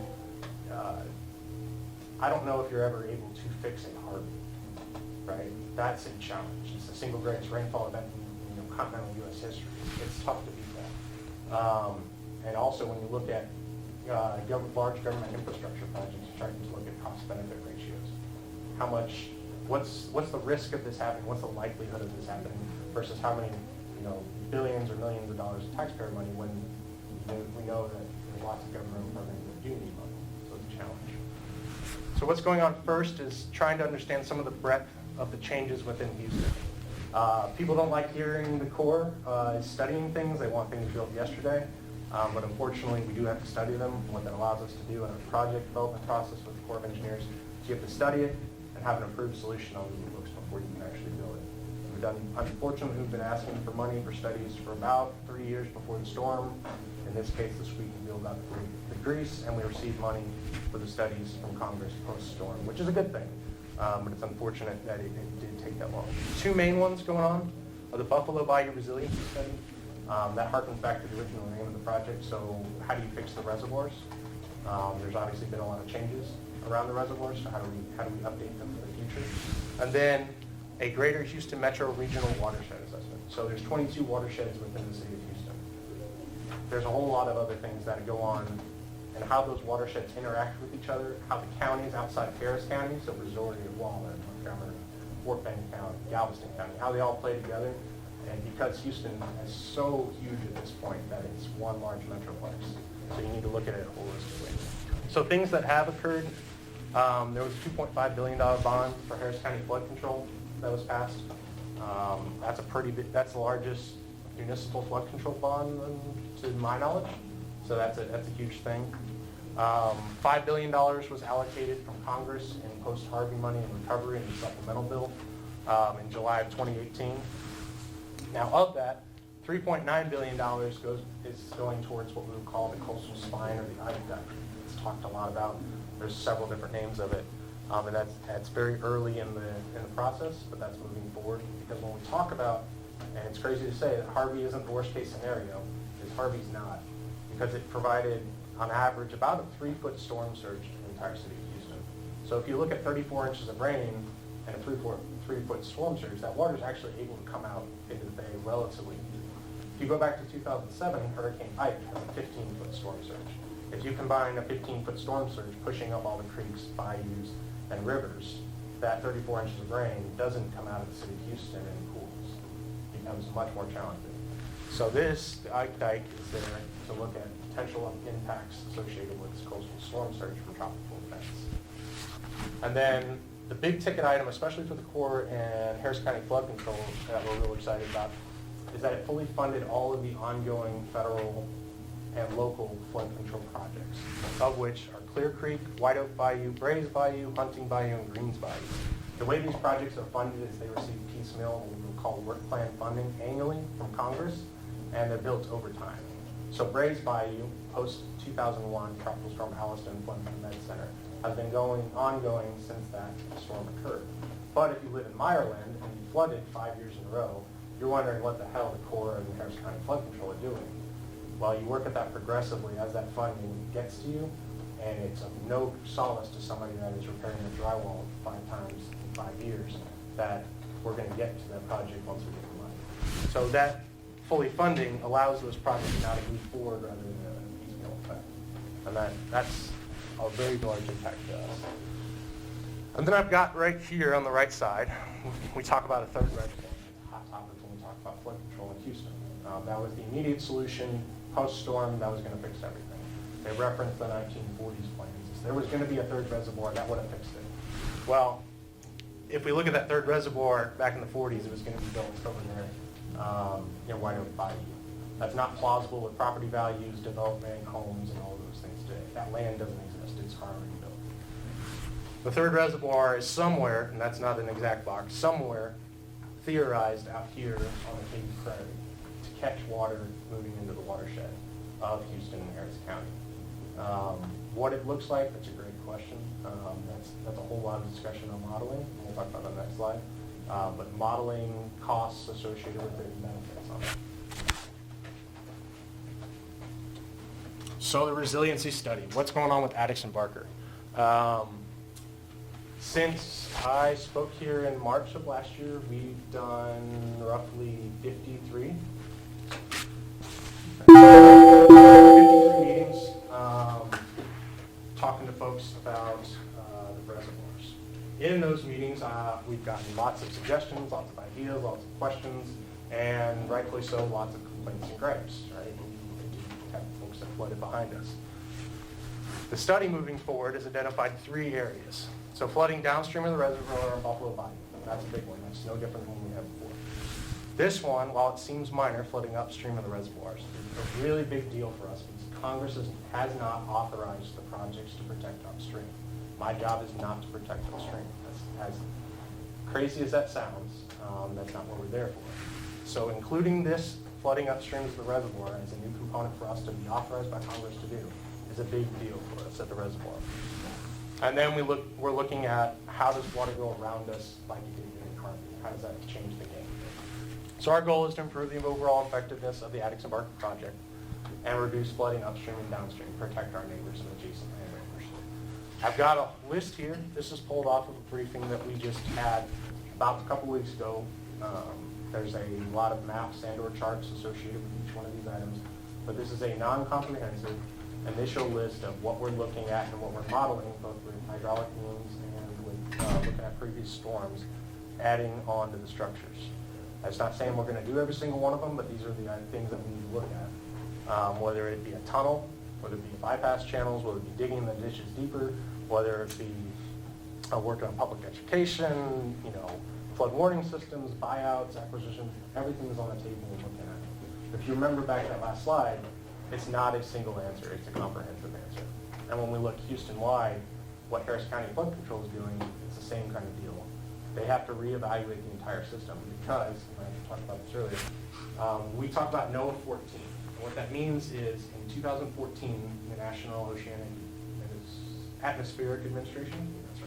[SPEAKER 2] I don't know if you're ever able to fix a Harvey, right? That's a challenge. It's the single greatest rainfall event in continental U.S. history. It's tough to beat that. And also when you look at large government infrastructure projects, you're trying to look at cost-benefit ratios. How much, what's the risk of this happening? What's the likelihood of this happening versus how many, billions or millions of dollars of taxpayer money when we know that there's lots of government programs that do need money. So it's a challenge. So what's going on first is trying to understand some of the breadth of the changes within Houston. People don't like hearing the Corps studying things. They want things built yesterday. But unfortunately, we do have to study them. What that allows us to do in a project development process with the Corps of Engineers is you have to study it and have an approved solution on the books before you can actually build it. Unfortunately, we've been asking for money for studies for about 3 years before the storm. In this case, this week we built up the grease, and we received money for the studies from Congress post-storm, which is a good thing. But it's unfortunate that it did take that long. Two main ones going on are the Buffalo Bayou Resiliency Study. That harkens back to the original name of the project. So how do you fix the reservoirs? There's obviously been a lot of changes around the reservoirs, so how do we update them for the future? And then a Greater Houston Metro Regional Watershed Assessment. So there's 22 watersheds within the city of Houston. There's a whole lot of other things that go on and how those watersheds interact with each other, how the counties outside of Harris County, so Brazoria, Waller, Montgomery, Fort Bend County, Galveston County, how they all play together. And because Houston is so huge at this point that it's one large metroplex, so you need to look at it holistically. So things that have occurred, there was a $2.5 billion bond for Harris County flood control that was passed. That's the largest municipal flood control bond to my knowledge. So that's a huge thing. $5 billion was allocated from Congress in post-Harvey money and recovery and the supplemental bill in July of 2018. Now of that, $3.9 billion is going towards what we would call the coastal spine or the aqueduct. It's talked a lot about. There's several different names of it. And that's very early in the process, but that's moving forward. Because when we talk about, and it's crazy to say that Harvey isn't the worst case scenario, because Harvey's not. Because it provided, on average, about a 3-foot storm surge in the entire city of Houston. So if you look at 34 inches of rain and a 3-foot storm surge, that water is actually able to come out into the bay relatively easily. If you go back to 2007, Hurricane Ike has a 15-foot storm surge. If you combine a 15-foot storm surge pushing up all the creeks, bayous, and rivers, that 34 inches of rain doesn't come out of the city of Houston in pools. It becomes much more challenging. So this, the Ike Dike, is there to look at potential impacts associated with this coastal storm surge from tropical events. And then the big ticket item, especially for the Corps and Harris County Flood Control that we're really excited about, is that it fully funded all of the ongoing federal and local flood control projects, of which are Clear Creek, White Oak Bayou, Brays Bayou, Hunting Bayou, and Greens Bayou. The way these projects are funded is they receive piecemeal, what we would call work plan funding annually from Congress, and they're built over time. So Brays Bayou, post-2001 Tropical Storm Alliston Flood Med Center, has been ongoing since that storm occurred. But if you live in Meyerland and you flooded 5 years in a row, you're wondering what the hell the Corps and Harris County Flood Control are doing. Well, you work at that progressively as that funding gets to you, and it's of no solace to somebody that is repairing a drywall 5 times in 5 years that we're going to get to that project once we get the money. So that fully funding allows those projects now to move forward rather than a piecemeal effect. And that's a very large impact to us. And then I've got right here on the right side, we talk about a third reservoir. It's a hot topic when we talk about flood control in Houston. That was the immediate solution post-storm that was going to fix everything. They referenced the 1940s plans. There was going to be a third reservoir that would have fixed it. Well, if we look at that third reservoir back in the 40s, it was going to be built over there near White Oak Bayou. That's not plausible with property values, development, homes, and all those things today. That land doesn't exist. It's already built. The third reservoir is somewhere, and that's not an exact box, somewhere theorized out here on the Cape Prairie to catch water moving into the watershed of Houston and Harris County. What it looks like, that's a great question. That's a whole lot of discussion on modeling, and we'll talk about that on the next slide. But modeling costs associated with it and benefits on it. So the resiliency study, what's going on with Addicks and Barker? Since I spoke here in March of last year, we've done roughly 53 meetings, talking to folks about the reservoirs. In those meetings, we've gotten lots of suggestions, lots of ideas, lots of questions, and rightfully so, lots of complaints and gripes, right? We have folks that flooded behind us. The study moving forward has identified 3 areas. So flooding downstream of the reservoir in Buffalo Bayou, that's a big one. That's no different than what we had before. This one, while it seems minor, flooding upstream of the reservoirs, is a really big deal for us because Congress has not authorized the projects to protect upstream. My job is not to protect upstream. As crazy as that sounds, that's not what we're there for. So including this flooding upstream of the reservoir as a new component for us to be authorized by Congress to do is a big deal for us at the reservoir. And then we're looking at how does water go around us like it did here in Harvey? How does that change the game? So our goal is to improve the overall effectiveness of the Addicks and Barker project and reduce flooding upstream and downstream, protect our neighbors and adjacent landowners. I've got a list here. This is pulled off of a briefing that we just had about a couple weeks ago. There's a lot of maps and or charts associated with each one of these items, but this is a non-comprehensive initial list of what we're looking at and what we're modeling, both with hydraulic means and with looking at previous storms, adding on to the structures. That's not saying we're going to do every single one of them, but these are the things that we need to look at. Whether it be a tunnel, whether it be bypass channels, whether it be digging the ditches deeper, whether it be working on public education, flood warning systems, buyouts, acquisitions, everything is on the table we're looking at. If you remember back to that last slide, it's not a single answer, it's a comprehensive answer. And when we look Houston-wide, what Harris County Flood Control is doing, it's the same kind of deal. They have to reevaluate the entire system because, and I talked about this earlier, we talked about NOAA 14. And what that means is in 2014, the National Oceanic Atmospheric Administration, that's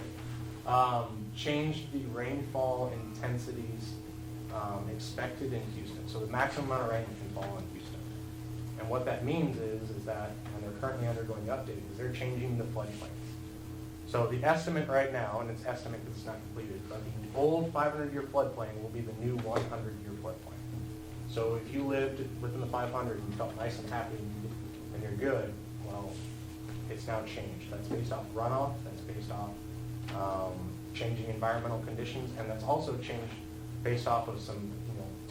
[SPEAKER 2] right, changed the rainfall intensities expected in Houston. So the maximum amount of rain can fall in Houston. And what that means is that, and they're currently undergoing the update, is they're changing the floodplains. So the estimate right now, and it's estimate because it's not completed, but the old 500-year floodplain will be the new 100-year floodplain. So if you lived within the 500 and you felt nice and happy and you're good, well, it's now changed. That's based off runoff, that's based off changing environmental conditions, and that's also changed based off of some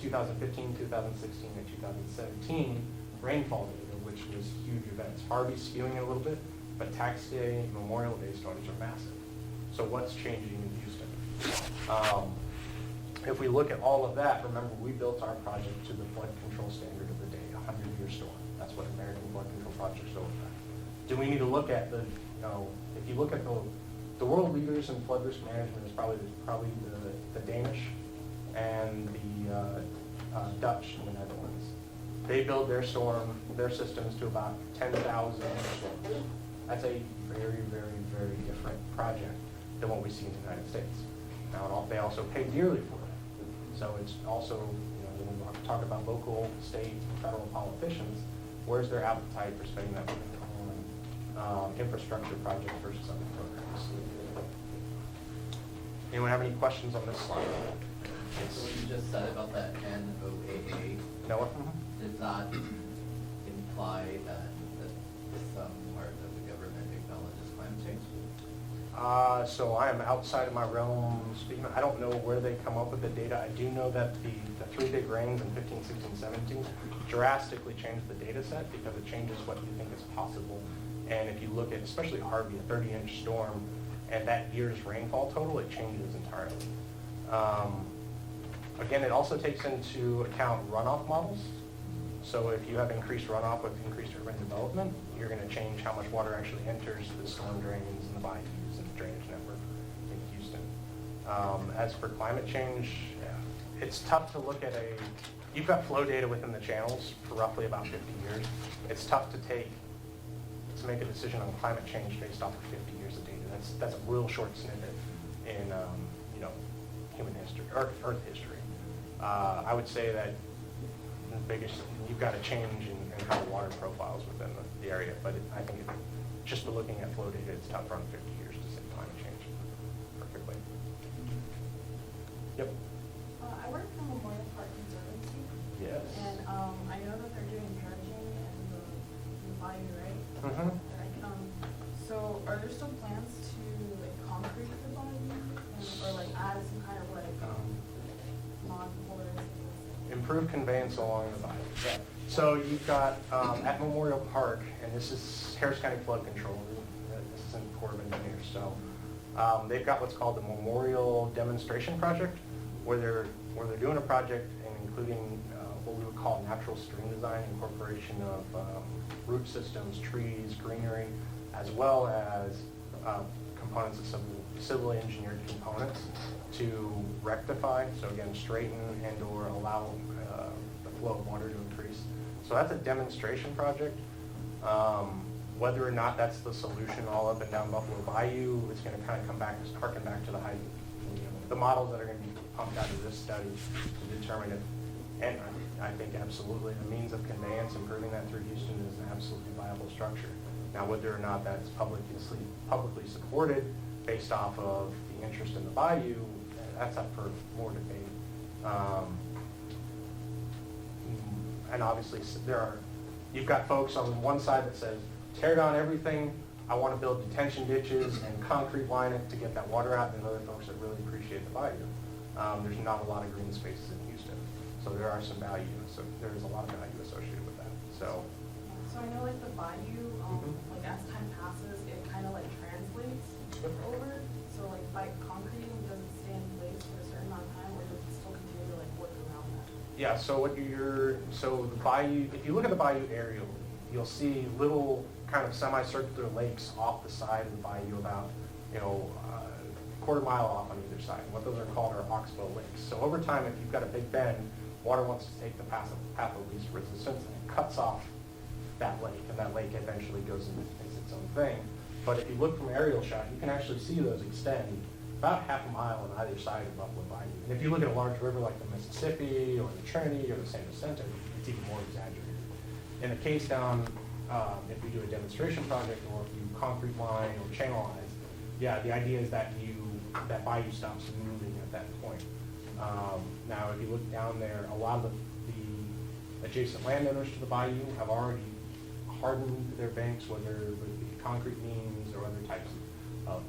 [SPEAKER 2] 2015, 2016, and 2017 rainfall data, which was huge events. Harvey's skewing it a little bit, but Tax Day, Memorial Day storms are massive. So what's changing in Houston? If we look at all of that, remember we built our project to the flood control standard of the day, 100-year storm. That's what American Flood Control projects are about. Do we need to look at if you look at the world leaders in flood risk management is probably the Danish and the Dutch in the Netherlands. They build their systems to about 10,000 storms. That's a very, very, very different project than what we see in the United States. Now, they also pay dearly for it. So it's also, when we talk about local, state, and federal politicians, where's their appetite for spending that money on infrastructure projects versus other programs? Anyone have any questions on this slide?
[SPEAKER 1] So what you just said about that NOAA,
[SPEAKER 2] Noah?
[SPEAKER 1] does that imply that some part of the government acknowledges climate change?
[SPEAKER 2] So I am outside of my realm speaking. I don't know where they come up with the data. I do know that the three big rains in 15, 16, 17 drastically changed the data set because it changes what you think is possible. And if you look at, especially Harvey, a 30-inch storm, and that year's rainfall total, it changes entirely. Again, it also takes into account runoff models. So if you have increased runoff with increased urban development, you're going to change how much water actually enters the storm drains and the bayous and the drainage network in Houston. As for climate change, it's tough to look at you've got flow data within the channels for roughly about 50 years. It's tough to make a decision on climate change based off of 50 years of data. That's a real short snippet in human history, Earth history. I would say that the biggest, you've got a change in how the water profiles within the area, but I think just for looking at flow data, it's tough on 50 years to say climate change perfectly. Yep.
[SPEAKER 5] I work for Memorial Park Conservancy.
[SPEAKER 2] Yes.
[SPEAKER 5] And I know that they're doing dredging and the bayou, right?
[SPEAKER 2] Mm-hmm.
[SPEAKER 5] So are there still plans to concrete the bayou or add some kind of non-porous?
[SPEAKER 2] Improve conveyance along the bayou. Yeah. So you've got at Memorial Park, and this is Harris County Flood Control. This isn't Corps of Engineers. So they've got what's called the Memorial Demonstration Project, where they're doing a project and including what we would call natural stream design, incorporation of root systems, trees, greenery, as well as components of civil engineered components to rectify, so again, straighten and or allow the flow of water to increase. So that's a demonstration project. Whether or not that's the solution all up and down Buffalo Bayou, it's going to kind of harken back to the models that are going to be pumped out of this study to determine if, and I think absolutely the means of conveyance, improving that through Houston is an absolutely viable structure. Now, whether or not that's publicly supported based off of the interest in the bayou, that's up for more debate. And obviously, you've got folks on one side that says, tear down everything, I want to build detention ditches and concrete line it to get that water out, and other folks that really appreciate the bayou. There's not a lot of green spaces in Houston, so there are some value, so there's a lot of value associated with that. So
[SPEAKER 5] I know the bayou, as time passes, it kind of translates over. So by concrete, does it stay in place for a certain amount of time, or does it still continue to work around that?
[SPEAKER 2] Yeah, so the bayou, if you look at the bayou aerially, you'll see little kind of semicircular lakes off the side of the bayou about, a quarter mile off on either side. What those are called are oxbow lakes. So over time, if you've got a big bend, water wants to take the path of least resistance and it cuts off that lake, and that lake eventually goes into its own thing. But if you look from an aerial shot, you can actually see those extend about half a mile on either side of Buffalo Bayou. And if you look at a large river like the Mississippi or the Trinity or the San Jacinto, it's even more exaggerated. In the case down, if we do a demonstration project or if you concrete line or channelize, yeah, the idea is that that bayou stops moving at that point. Now, if you look down there, a lot of the adjacent landowners to the bayou have already hardened their banks, whether it be concrete beams or other types of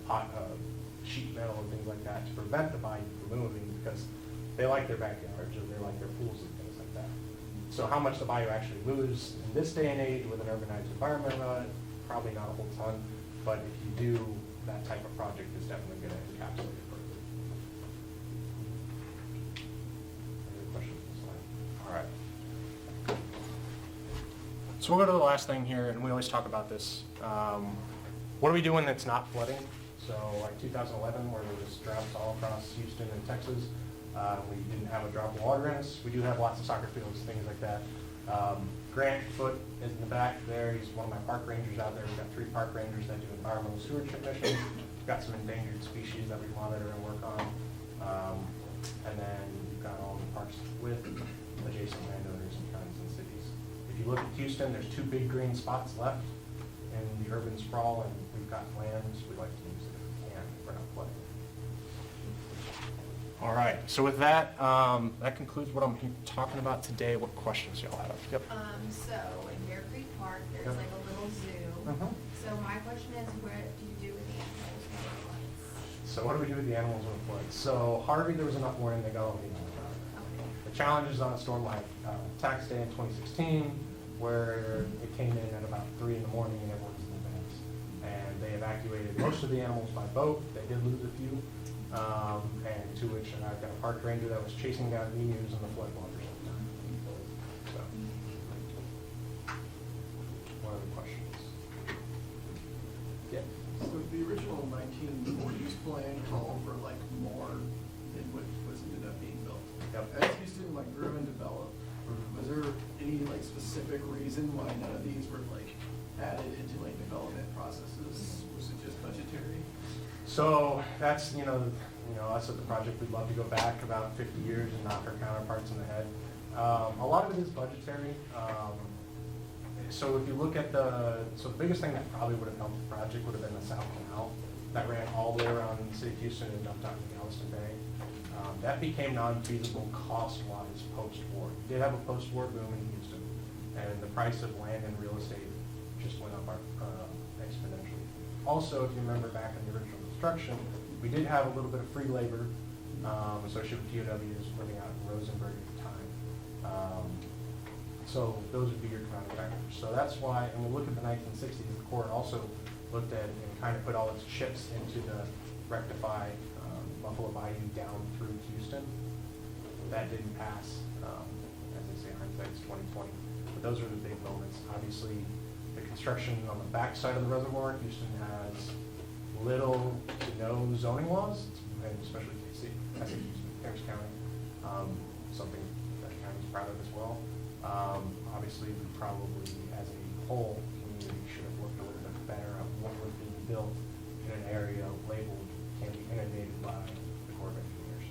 [SPEAKER 2] sheet metal and things like that, to prevent the bayou from moving because they like their backyards or they like their pools and things like that. So how much the bayou actually moves in this day and age with an urbanized environment, probably not a whole ton, but if you do, that type of project is definitely going to encapsulate it further. Any questions on this slide? All right. So we'll go to the last thing here, and we always talk about this. What are we doing that's not flooding? So like 2011, where there was droughts all across Houston and Texas, we didn't have a drop of water in us. We do have lots of soccer fields, things like that. Grant Foote is in the back there. He's one of my park rangers out there. We've got 3 park rangers that do environmental stewardship missions. We've got some endangered species that we monitor and work on. And then we've got all the parks with adjacent landowners and counties and cities. If you look at Houston, there's 2 big green spots left in the urban sprawl, and we've got lands. We like to use it if we can. We're not flooding. All right, so with that, that concludes what I'm talking about today. What questions y'all have? Yep.
[SPEAKER 7] So in Bear Creek Park, there's
[SPEAKER 2] Yep.
[SPEAKER 7] like a little zoo. So my question is, what do you do with the animals when it floods?
[SPEAKER 2] So what do we do with the animals when it floods? So Harvey, there was enough warning, they got all the animals out.
[SPEAKER 7] Okay.
[SPEAKER 2] The challenge is on a storm like tax day in 2016, where it came in at about 3 in the morning and everyone's in the beds. And they evacuated most of the animals by boat. They did lose a few. And to which I've got a park ranger that was chasing down emus in the floodwaters at the time. So, what other questions? Yeah.
[SPEAKER 8] So the original 1940s plan called for like more than what was ended up being built.
[SPEAKER 2] Yep.
[SPEAKER 8] As Houston like grew and developed, was there any like specific reason why none of these were like added into like development processes? Was it just budgetary?
[SPEAKER 2] So that's, us at the project, we'd love to go back about 50 years and knock our counterparts in the head. A lot of it is budgetary. So if you look at the biggest thing that probably would have helped the project would have been the South Canal that ran all the way around the city of Houston and dumped out in Galveston Bay. That became non-feasible cost-wise post-war. We did have a post-war boom in Houston, and the price of land and real estate just went up exponentially. Also, if you remember back in the original construction, we did have a little bit of free labor associated with POWs living out in Rosenberg at the time. So those would be your counter factors. So that's why, and we look at the 1960s, the Corps also looked at and kind of put all its chips into the rectify Buffalo Bayou down through Houston. That didn't pass. As they say, hindsight's 20/20. But those are the big moments. Obviously, the construction on the back side of the reservoir, Houston has little to no zoning laws, and especially Harris County, something that the county's proud of as well. Obviously, we probably, as a whole community, should have looked a little bit better at what was being built in an area labeled can be inundated by the Corps of Engineers.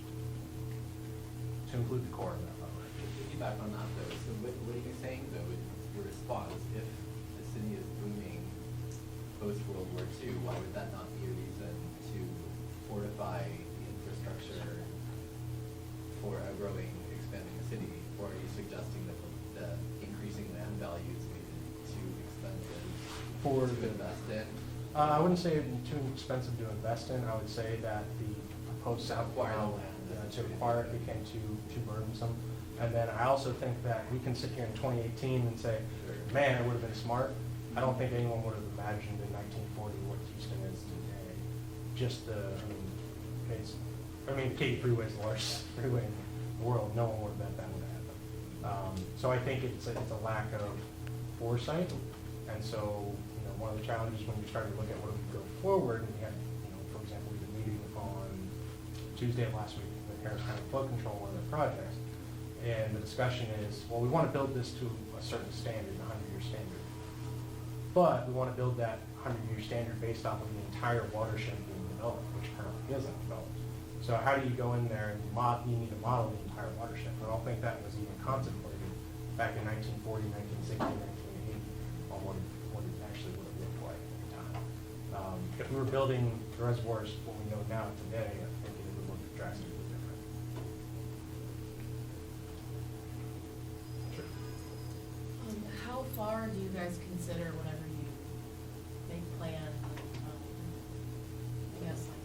[SPEAKER 2] To include the Corps in that, by the way.
[SPEAKER 9] To piggyback on that though, so what are you saying though with your response? If the city is booming post-World War II, why would that not be a reason to fortify the infrastructure for a growing, expanding city? Or are you suggesting that the increasing land value is made it too expensive to invest in?
[SPEAKER 2] I wouldn't say it'd be too expensive to invest in. I would say that the proposed South Canal to acquire it became too burdensome. And then I also think that we can sit here in 2018 and say, man, it would have been smart. I don't think anyone would have imagined in 1940 what Houston is today. Just the Katy Freeway is the largest freeway in the world. No one would have bet that would happen. So I think it's a lack of foresight. And so, one of the challenges when you started to look at what we go forward, and we had, for example, we were meeting on Tuesday of last week with Harris County Flood Control, one of their projects, and the discussion is, well, we want to build this to a certain standard, a 100-year standard, but we want to build that 100-year standard based off of the entire watershed being developed, which currently isn't developed. So how do you go in there and you need to model the entire watershed? I don't think that was even contemplated back in 1940, 1960, 1980 on what it actually would have looked like at the time. If we were building the reservoirs, what we know now today, I think it would look drastically different. Sure.
[SPEAKER 10] How far do you guys consider whenever you make plans, I guess, like,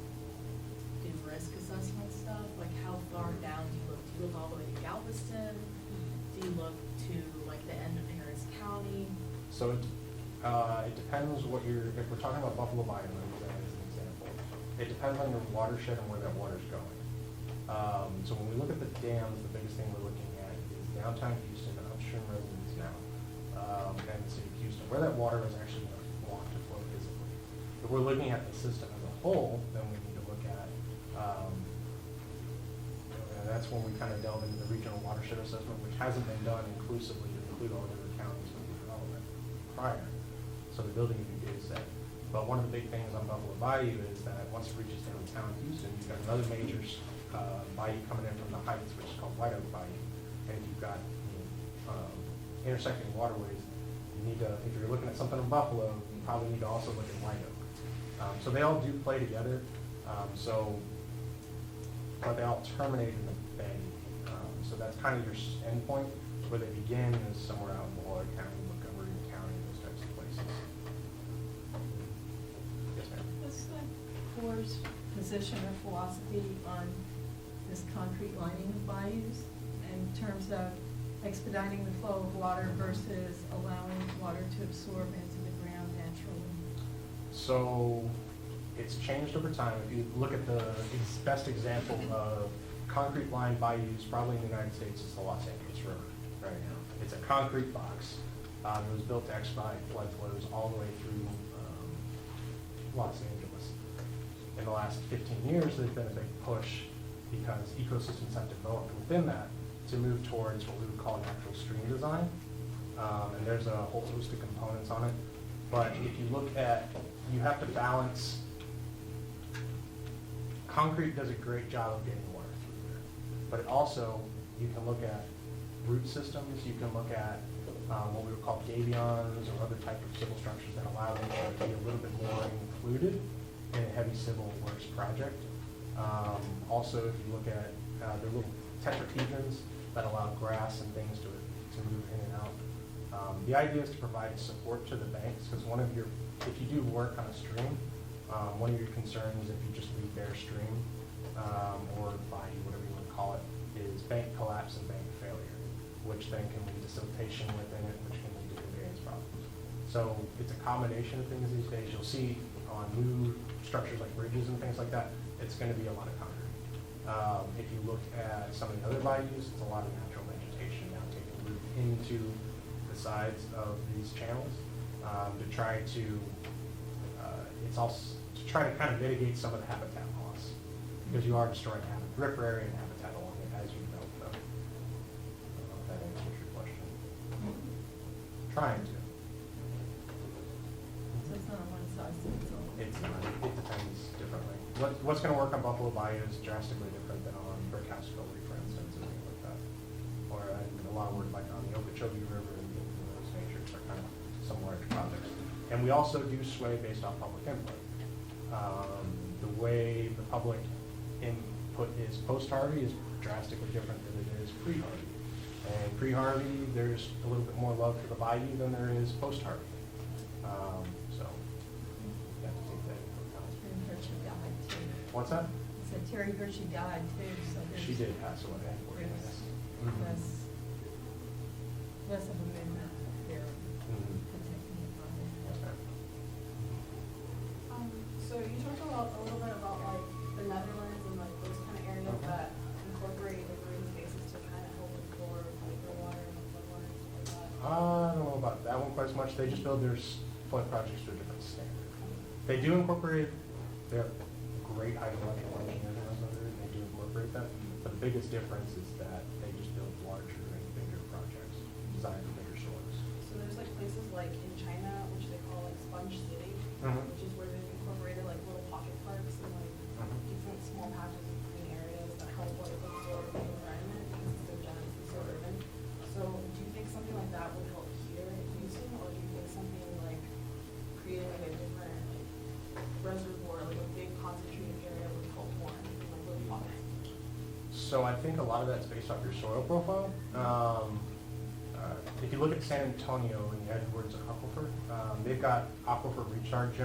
[SPEAKER 10] do risk assessment stuff? Like, how far down do you look? Do you look all the way to Galveston? Do you look to, like, the end of Harris County?
[SPEAKER 2] So it depends what if we're talking about Buffalo Bayou, as an example, it depends on your watershed and where that water's going. So when we look at the dams, the biggest thing we're looking at is downtown Houston, upstream residents now, and the city of Houston, where that water is actually going to want to flow physically. If we're looking at the system as a whole, then we need to look at, and that's when we kind of delve into the regional watershed assessment, which hasn't been done inclusively to include all the other counties with the development prior. So the building is set. But one of the big things on Buffalo Bayou is that once it reaches downtown Houston, you've got another major bayou coming in from the heights, which is called White Oak Bayou. And if you've got intersecting waterways, you need to, if you're looking at something in Buffalo, you probably need to also look at White Oak. So they all do play together. But they all terminate in the bay. So that's kind of your end point. Where they begin is somewhere out in Malloy County, Montgomery County, those types of places. Yes, ma'am.
[SPEAKER 11] What's the Corps' position or philosophy on this concrete lining of bayous in terms of expediting the flow of water versus allowing water to absorb into the ground naturally?
[SPEAKER 2] So it's changed over time. If you look at the best example of concrete lined bayous, probably in the United States, is the Los Angeles River. Right now, it's a concrete box. It was built to expedite flood flows all the way through Los Angeles. In the last 15 years, there's been a big push because ecosystems have developed within that to move towards what we would call natural stream design. And there's a whole host of components on it. But if you look at, you have to balance, concrete does a great job of getting water through there. But also, you can look at root systems, you can look at what we would call gabions or other type of civil structures that allow them to be a little bit more included in a heavy civil works project. Also, if you look at the little tetrahedrons that allow grass and things to move in and out. The idea is to provide support to the banks, because if you do work on a stream, one of your concerns if you just leave bare stream or bayou, whatever you want to call it, is bank collapse and bank failure, which then can lead to siltation within it, which can lead to conveyance problems. So it's a combination of things these days. You'll see on new structures like bridges and things like that, it's going to be a lot of concrete. If you look at some of the other bayous, it's a lot of natural vegetation now taking root into the sides of these channels to try to, it's also to try to kind of mitigate some of the habitat loss, because you are destroying riparian habitat along it as you develop them. I don't know if that answers your question. Trying to.
[SPEAKER 11] So it's not a one size fits all.
[SPEAKER 2] It's not. It depends differently. What's going to work on Buffalo Bayou is drastically different than on Brickhouse Gully, for instance, and things like that. Or a lot of work like on the Okeechobee River and things of those natures are kind of some large projects. And we also do sway based on public input. The way the public input is post-Harvey is drastically different than it is pre-Harvey. And pre-Harvey, there's a little bit more love for the bayou than there is post-Harvey. So you have to take that into account.
[SPEAKER 11] And Hershey died too.
[SPEAKER 2] What's that?
[SPEAKER 11] I said Terry Hershey died too, so there's.
[SPEAKER 2] She did pass away, unfortunately.
[SPEAKER 11] There's less of a movement there
[SPEAKER 2] Mhm.
[SPEAKER 11] protecting the project.
[SPEAKER 2] Yes, ma'am.
[SPEAKER 5] So you talked a little bit about like the Netherlands and like those kind of areas that incorporate the green spaces to kind of help absorb like the water and the floodwater and stuff like that.
[SPEAKER 2] I don't know about that one quite as much. They just build flood projects to a different standard. They do incorporate, they're great hydrological engineers over there, they do incorporate that, but the biggest difference is that they just build larger and bigger projects, designed for bigger shores.
[SPEAKER 5] So there's like places like in China, which they call like Sponge City,
[SPEAKER 2] Mhm.
[SPEAKER 5] which is where they've incorporated like little pocket parks and like different small patches of green areas that help like absorb the environment because it's so dense and so urban. So do you think something like that would help here in Houston, or do you think something like creating like a different like reservoir, like a big concentrated area would help more than like little pockets?
[SPEAKER 2] So I think a lot of that's based off your soil profile. If you look at San Antonio and the Edwards Aquifer, they've got aquifer recharge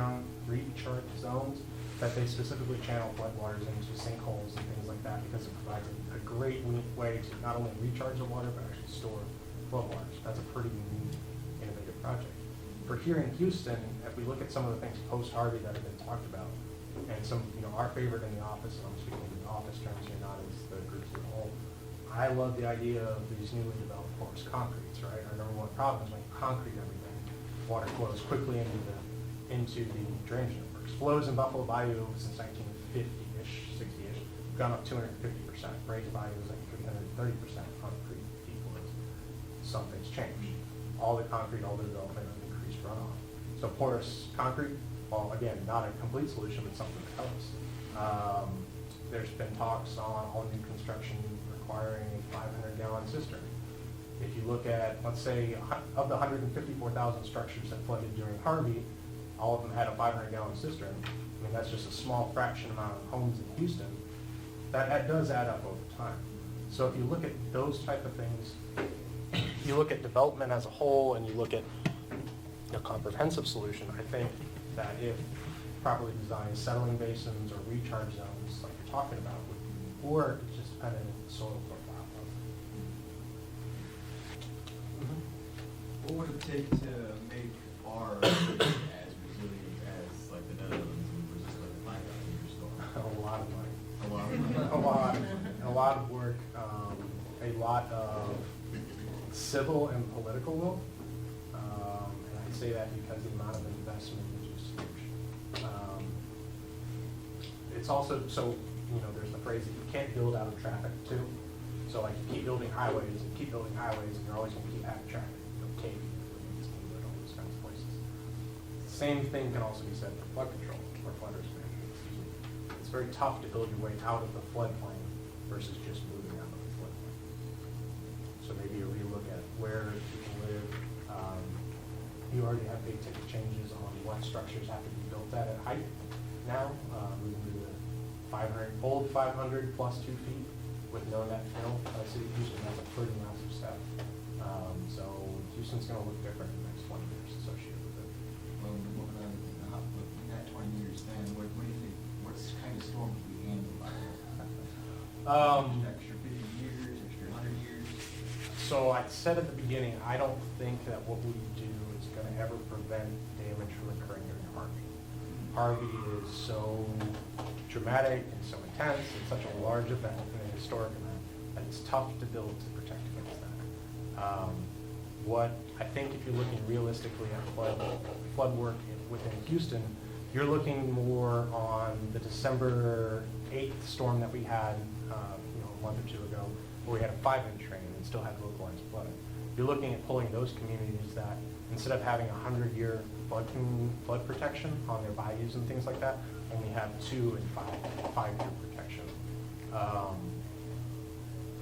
[SPEAKER 2] zones that they specifically channel floodwaters into sinkholes and things like that because it provides a great way to not only recharge the water but actually store floodwaters. That's a pretty unique, innovative project. For here in Houston, if we look at some of the things post-Harvey that have been talked about, and some, our favorite in the office, and I'm speaking in the office terms here, not as the groups as a whole, I love the idea of these newly developed porous concretes, right? Our number one problem is when you concrete everything, water flows quickly into the drainage networks. Flows in Buffalo Bayou since 1950-ish, 60-ish, gone up 250%. Bray's Bayou is like 330% concrete flows. Something's changed. All the concrete, all the development, and increased runoff. So porous concrete, well, again, not a complete solution, but something that helps. There's been talks on all new construction requiring a 500-gallon cistern. If you look at, let's say, of the 154,000 structures that flooded during Harvey, all of them had a 500-gallon cistern. I mean, that's just a small fraction amount of homes in Houston. That does add up over time. So if you look at those type of things, you look at development as a whole and you look at a comprehensive solution, I think that if properly designed settling basins or recharge zones like you're talking about, or it's just dependent on the soil profile.
[SPEAKER 8] What would it take to make our city as resilient as like the Netherlands and resist like a 5,000-year storm?
[SPEAKER 2] A lot of money.
[SPEAKER 8] A lot of money.
[SPEAKER 2] a lot of work, a lot of civil and political will. And I say that because the amount of investment is just huge. It's also, so, there's the phrase that you can't build out of traffic too. So like you keep building highways and keep building highways and you're always going to keep having traffic. Cape, all those kinds of places. Same thing can also be said for flood control or flood risk management. It's very tough to build your way out of the floodplain versus just moving out of the floodplain. So maybe you relook at where you can live. You already have big ticket changes on what structures have to be built at height now. Moving to the 500 plus 2 feet with no net fill. City of Houston, that's a pretty massive step. So Houston's going to look different in the next 20 years associated with it.
[SPEAKER 8] Well, in that 20 years span, what do you think, what kind of storm can we handle by that? Extra 50 years, extra 100 years?
[SPEAKER 2] So I said at the beginning, I don't think that what we do is going to ever prevent damage from occurring during Harvey. Harvey is so dramatic and so intense and such a large event and a historic event that it's tough to build to protect against that. What I think if you're looking realistically at flood work within Houston, you're looking more on the December 8th storm that we had a month or two ago, where we had a 5-inch rain and still had localized flooding. You're looking at pulling those communities that, instead of having a 100-year flood protection on their bayous and things like that, only have 2 and 5-year protection.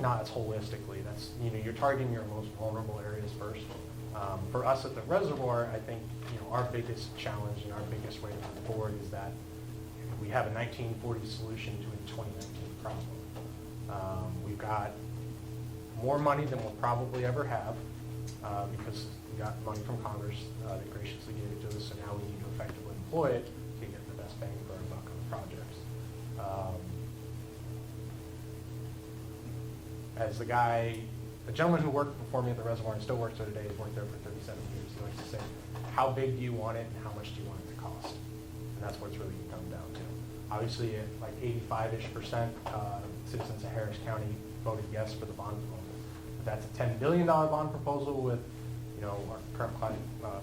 [SPEAKER 2] Not as holistically. That's, you're targeting your most vulnerable areas first. For us at the reservoir, I think our biggest challenge and our biggest way to move forward is that we have a 1940 solution to a 2019 problem. We've got more money than we'll probably ever have because we got money from Congress that graciously gave it to us, so now we need to effectively employ it to get the best bang for our buck on the projects. As the gentleman who worked before me at the reservoir and still works there today, has worked there for 37 years, he likes to say, how big do you want it and how much do you want it to cost? And that's what it's really come down to. Obviously, at like 85-ish%, citizens of Harris County voted yes for the bond proposal. But that's a $10 billion bond proposal with our current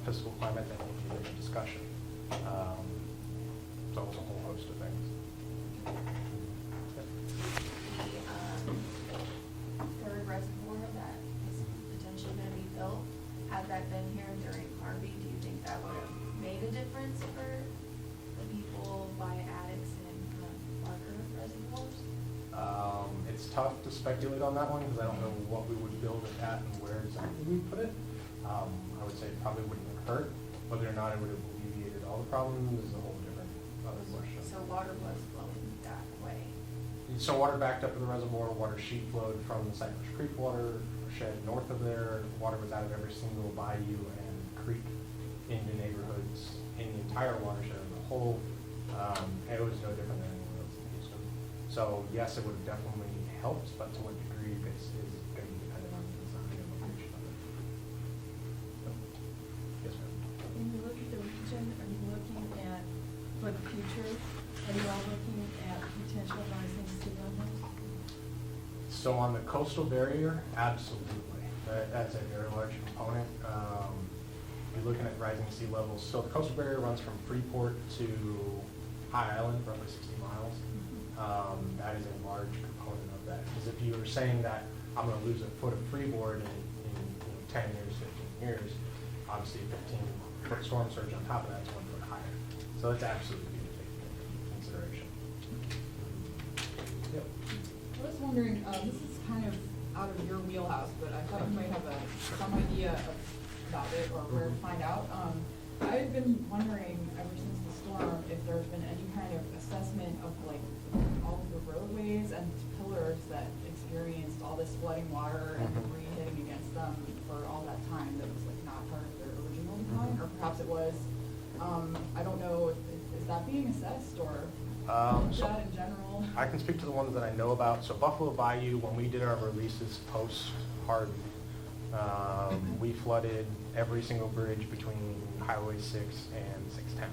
[SPEAKER 2] physical climate, that will be a discussion. So it's a whole host of things.
[SPEAKER 7] The third reservoir that is potentially gonna be built, had that been here during Harvey, do you think that would have made a difference for the people by Addicks and Barker reservoirs?
[SPEAKER 2] It's tough to speculate on that one because I don't know what we would build it at and where exactly we put it. I would say it probably wouldn't have hurt. Whether or not it would have alleviated all the problems is a whole different other question.
[SPEAKER 7] So water was flowing that way.
[SPEAKER 2] So water backed up to the reservoir, water sheet flowed from the Cypress Creek water shed north of there. Water was out of every single bayou and creek into neighborhoods in the entire watershed of the whole. It was no different than anyone else in Houston. So yes, it would have definitely helped, but to what degree is going to be dependent on the design and location of it. So, yes, ma'am.
[SPEAKER 11] When you look at the region, are you looking at, for the future, are you all looking at potential rising sea levels?
[SPEAKER 2] So on the coastal barrier, absolutely. That's a very large component. You're looking at rising sea levels. So the coastal barrier runs from Freeport to High Island, roughly 60 miles. That is a large component of that. Because if you were saying that I'm going to lose a foot of freeboard in 10 years, 15 years, obviously 15-foot storm surge on top of that's 1 foot higher. So that's absolutely being taken into consideration. Yep.
[SPEAKER 3] I was wondering, this is kind of out of your wheelhouse, but I thought you might have some idea about it or where to find out. I've been wondering ever since the storm if there's been any kind of assessment of like all of the roadways and pillars that experienced all this flooding water and debris hitting against them for all that time that was like not part of their original design, or perhaps it was. I don't know, is that being assessed or
[SPEAKER 2] So
[SPEAKER 3] that in general?
[SPEAKER 2] I can speak to the ones that I know about. So Buffalo Bayou, when we did our releases post-Harvey, we flooded every single bridge between Highway 6 and 610.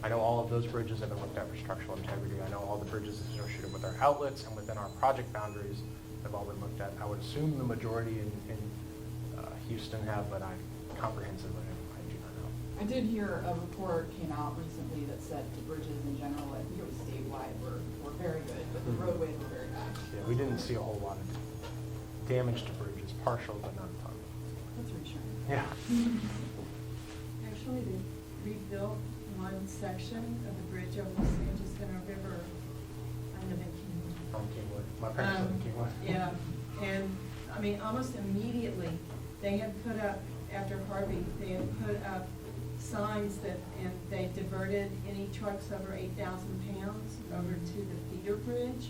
[SPEAKER 2] I know all of those bridges have been looked at for structural integrity. I know all the bridges associated with our outlets and within our project boundaries have all been looked at. I would assume the majority in Houston have, but comprehensively, I do not know.
[SPEAKER 3] I did hear a report came out recently that said the bridges in general, I think it was statewide, were very good, but the roadways were very bad.
[SPEAKER 2] Yeah, we didn't see a whole lot of damage to bridges, partial but not a ton.
[SPEAKER 3] That's reassuring.
[SPEAKER 2] Yeah.
[SPEAKER 11] Actually, they rebuilt one section of the bridge over the San Jacinto River. I live in Kingwood.
[SPEAKER 2] From Kingwood. My parents live in Kingwood.
[SPEAKER 11] Yeah, and, I mean, almost immediately, they had put up, after Harvey, they had put up signs that, and they diverted any trucks over 8,000 pounds over to the feeder bridge.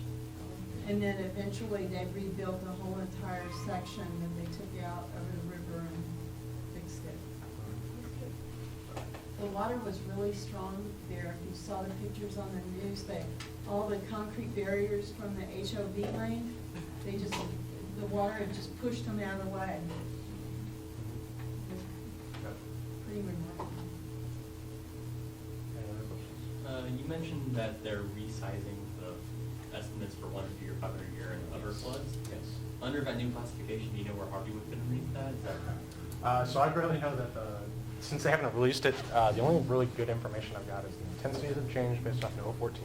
[SPEAKER 11] And then eventually they rebuilt a whole entire section that they took out over the river and fixed it. The water was really strong there. If you saw the pictures on the news, all the concrete barriers from the HOV lane, the water had just pushed them out of the way. It was pretty remarkable.
[SPEAKER 2] Any other questions?
[SPEAKER 4] You mentioned that they're resizing the estimates for 1 year, 500 year, and other floods.
[SPEAKER 2] Yes.
[SPEAKER 4] Under that new classification, do you know where Harvey would fit underneath that? Is that
[SPEAKER 2] So I barely know that since they haven't released it, the only really good information I've got is the intensities have changed based off NOAA 14,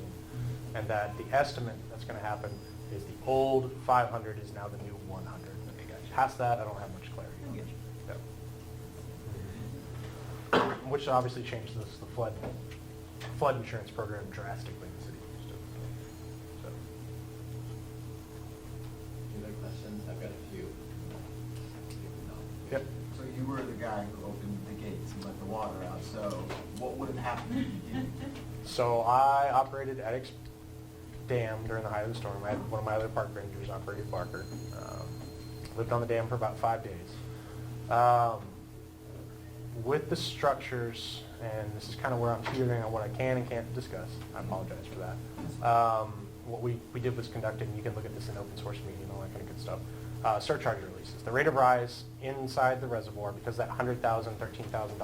[SPEAKER 2] and that the estimate that's going to happen is the old 500 is now the new 100. Past that, I don't have much clarity on it. Yep. Which obviously changed the flood insurance program drastically in the city of Houston. So.
[SPEAKER 9] Any other questions? I've got a few.
[SPEAKER 2] Yep.
[SPEAKER 12] So you were the guy who opened the gates and let the water out, so what would have happened if you didn't?
[SPEAKER 2] So I operated Addicks Dam during the height of the storm. I had one of my other park rangers operated Barker. Lived on the dam for about 5 days. With the structures, and this is kind of where I'm teetering on what I can and can't discuss. I apologize for that. What we did was conducted, and you can look at this in open source media and all that kind of good stuff, surcharge releases. The rate of rise inside the reservoir, because that 100,000, 13,000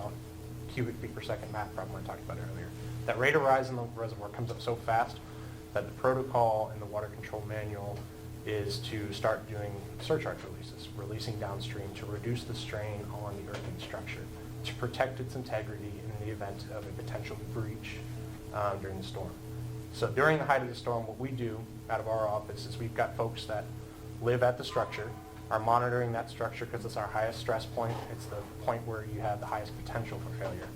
[SPEAKER 2] cubic feet per second math problem I talked about earlier, that rate of rise in the reservoir comes up so fast that the protocol in the water control manual is to start doing surcharge releases, releasing downstream to reduce the strain on the earthing structure, to protect its integrity in the event of a potential breach during the storm. So during the height of the storm, what we do out of our office is we've got folks that live at the structure, are monitoring that structure because it's our highest stress point. It's the point where you have the highest potential for failure.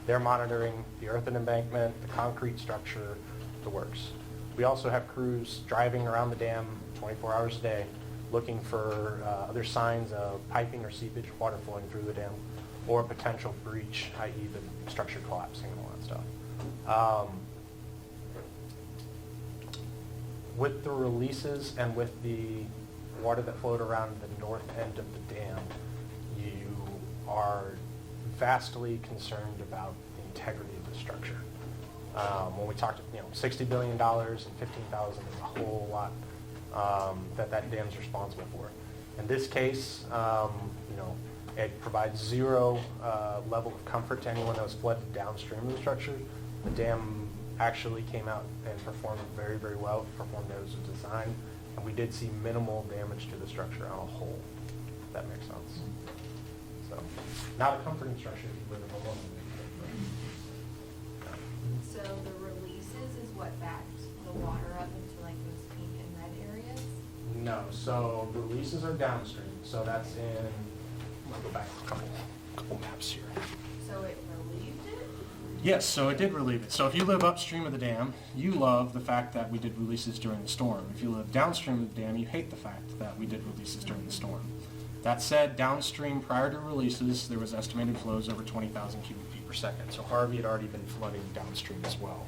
[SPEAKER 2] They're monitoring the earthen embankment, the concrete structure, the works. We also have crews driving around the dam 24 hours a day looking for other signs of piping or seepage, water flowing through the dam, or potential breach, i.e. the structure collapsing and all that stuff. With the releases and with the water that flowed around the north end of the dam, you are vastly concerned about the integrity of the structure. When we talked, $60 billion and 15,000 is a whole lot that dam's responsible for. In this case, it provides zero level of comfort to anyone that was flooded downstream of the structure. The dam actually came out and performed very, very well, performed as designed, and we did see minimal damage to the structure on a whole, if that makes sense. So, not a comforting structure if you live in a home.
[SPEAKER 7] So the releases is what backed the water up into like those pink and red areas?
[SPEAKER 2] No, so the releases are downstream, so that's in, I'm gonna go back a couple maps here.
[SPEAKER 7] So it relieved it?
[SPEAKER 2] Yes, so it did relieve it. So if you live upstream of the dam, you love the fact that we did releases during the storm. If you live downstream of the dam, you hate the fact that we did releases during the storm. That said, downstream prior to releases, there was estimated flows over 20,000 cubic feet per second. So Harvey had already been flooding downstream as well.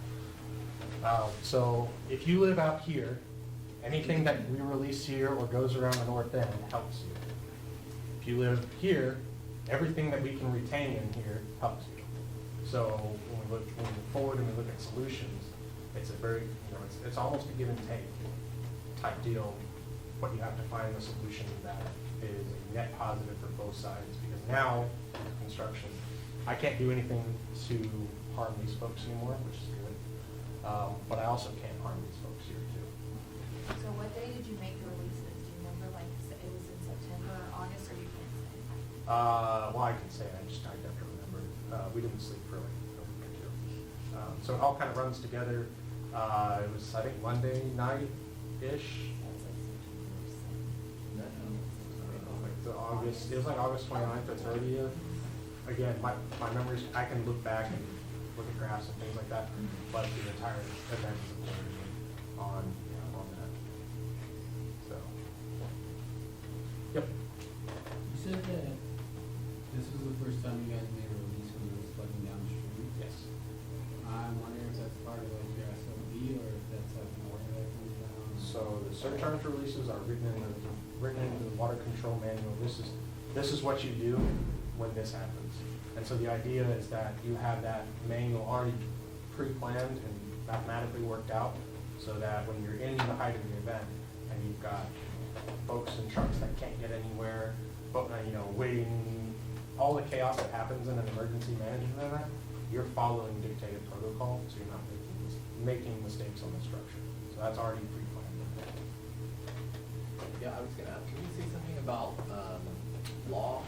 [SPEAKER 2] So if you live out here, anything that we release here or goes around the north end helps you. If you live here, everything that we can retain in here helps you. So when we move forward and we look at solutions, it's a very, it's almost a give and take type deal, but you have to find the solution that is a net positive for both sides, because now, with construction, I can't do anything to harm these folks anymore, which is good, but I also can't harm these folks here too.
[SPEAKER 7] So what day did you make the releases? Do you remember, like, it was in September or August, or you can't say?
[SPEAKER 2] Well, I can say it, I have to remember. We didn't sleep for like a week or two. So it all kind of runs together. It was, I think, Monday night-ish. It was like August 29th or 30th. Again, my memories, I can look back and look at graphs and things like that, but the entire event is a blur on that. So, yep.
[SPEAKER 13] You said that this was the first time you guys made a release when it was flooding downstream?
[SPEAKER 2] Yes.
[SPEAKER 13] I'm wondering if that's part of like your SOB or if that's like an order that comes down.
[SPEAKER 2] So the surcharge releases are written into the water control manual. This is what you do when this happens. And so the idea is that you have that manual already pre-planned and mathematically worked out, so that when you're in the height of the event and you've got folks and trucks that can't get anywhere, but waiting, all the chaos that happens in an emergency management event, you're following dictated protocol, so you're not making mistakes on the structure. So that's already pre-planned.
[SPEAKER 9] Yeah, I was gonna ask, can you say something about law,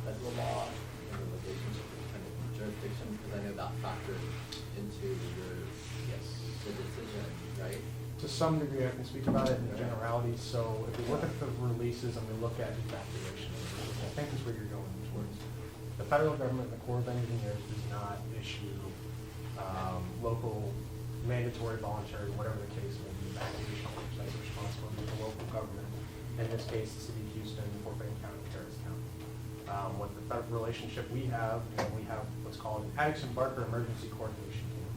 [SPEAKER 9] federal law, and the relationship with kind of jurisdictions? Because I know that factored into the decision, right?
[SPEAKER 2] To some degree, I can speak about it in generality. So if we look at the releases and we look at evacuation, which I think is where you're going towards, the federal government, the Corps of Engineers, does not issue local mandatory, voluntary, whatever the case may be, evacuation orders. That's the responsibility of the local government. In this case, the city of Houston, Fort Bend County, Harris County. With the federal relationship we have what's called an Addicks and Barker Emergency Coordination Team.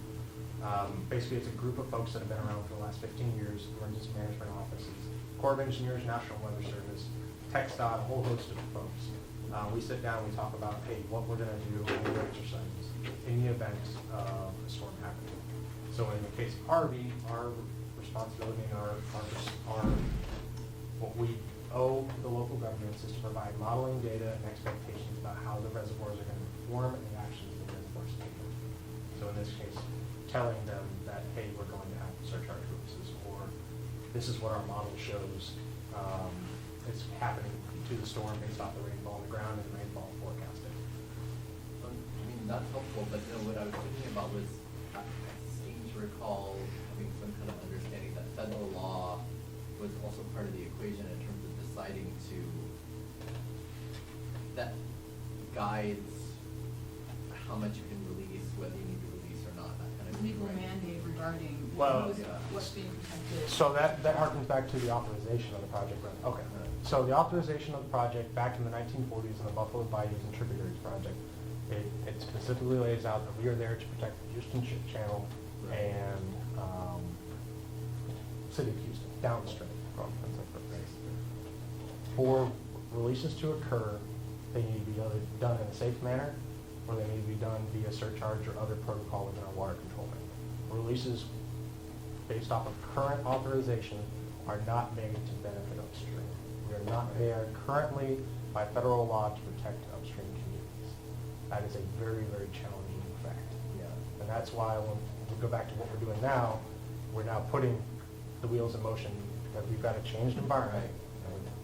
[SPEAKER 2] Basically, it's a group of folks that have been around for the last 15 years, emergency management offices, Corps of Engineers, National Weather Service, TxDOT, a whole host of folks. We sit down, we talk about, hey, what we're going to do in the exercises in the event of a storm happening. So in the case of Harvey, our responsibility and our what we owe the local governments is to provide modeling data and expectations about how the reservoirs are going to perform and the actions the reservoirs take. So in this case, telling them that, hey, we're going to have surcharge releases, or this is what our model shows is happening to the storm based off the rainfall on the ground and the rainfall forecasted.
[SPEAKER 9] I mean, that's helpful, but what I was thinking about was, I seem to recall having some kind of understanding that federal law was also part of the equation in terms of deciding to, that guides how much you can release, whether you need to release or not, that kind of thing,
[SPEAKER 3] Legal
[SPEAKER 9] right?
[SPEAKER 3] mandate regarding
[SPEAKER 2] Well,
[SPEAKER 3] what's being protected.
[SPEAKER 2] So that harkens back to the authorization of the project, right? Okay. So the authorization of the project back in the 1940s in the Buffalo Bayou and Tributaries project, it specifically lays out that we are there to protect the Houston Channel and City of Houston, downstream from Pensacola. For releases to occur, they need to be either done in a safe manner, or they need to be done via surcharge or other protocol within our water control manual. Releases based off of current authorization are not made to benefit upstream. We are not there currently by federal law to protect upstream communities. That is a very, very challenging fact.
[SPEAKER 9] Yeah.
[SPEAKER 2] And that's why when we go back to what we're doing now, we're now putting the wheels in motion because we've got a changed environment.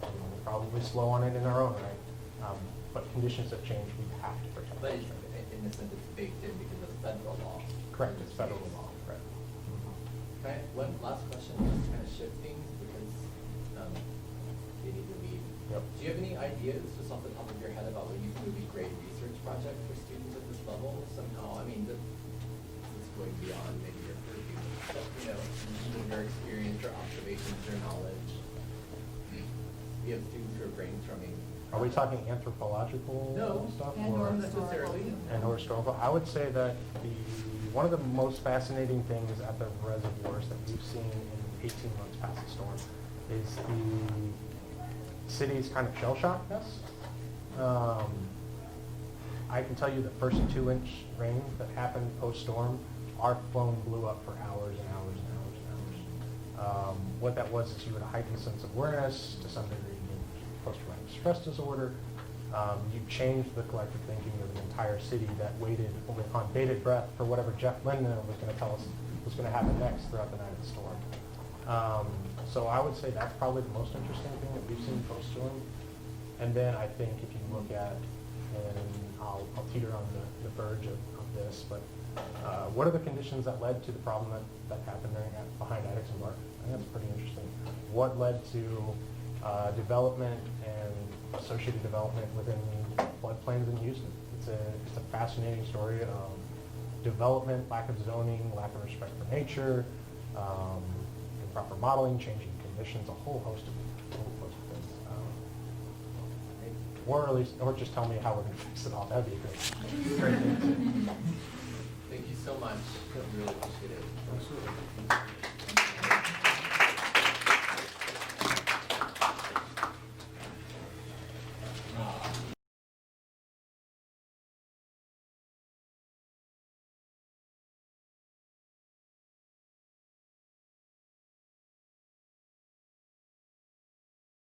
[SPEAKER 2] And we're probably slow on it in our own right. But conditions have changed, we have to protect
[SPEAKER 9] But
[SPEAKER 2] upstream.
[SPEAKER 9] in the sense it's baked in because of federal law.
[SPEAKER 2] Correct, it's federal law, correct.
[SPEAKER 9] Okay, one last question, just kind of shift things because they need to leave.
[SPEAKER 2] Yep.
[SPEAKER 9] Do you have any ideas just off the top of your head about what you think would be a great research project for students at this level somehow? I mean, this is going beyond maybe your purview, but using your experience, your observations, your knowledge. We have students who are brainstorming.
[SPEAKER 2] Are we talking anthropological
[SPEAKER 9] No,
[SPEAKER 2] stuff?
[SPEAKER 3] and
[SPEAKER 2] or
[SPEAKER 3] or
[SPEAKER 9] necessarily.
[SPEAKER 2] and/or historical? I would say that one of the most fascinating things at the reservoirs that we've seen in 18 months past the storm is the city's kind of shell-shockedness. I can tell you the first 2-inch rain that happened post-storm, our phone blew up for hours and hours and hours and hours. What that was is you had a heightened sense of awareness, to some degree, post-traumatic stress disorder. You changed the collective thinking of the entire city that waited on bated breath for whatever Jeff Lindner was going to tell us was going to happen next throughout the night of the storm. So I would say that's probably the most interesting thing that we've seen post-storm. And then I think if you look at, and I'll teeter on the verge of this, but what are the conditions that led to the problem that happened behind Addicks and Bark? I think that's pretty interesting. What led to development and associated development within floodplains in Houston? It's a fascinating story of development, lack of zoning, lack of respect for nature, improper modeling, changing conditions, a whole host of things. Or just tell me how we're going to fix it all. That'd be great. Great thing.
[SPEAKER 9] Thank you so much. I really appreciate it.
[SPEAKER 2] Absolutely.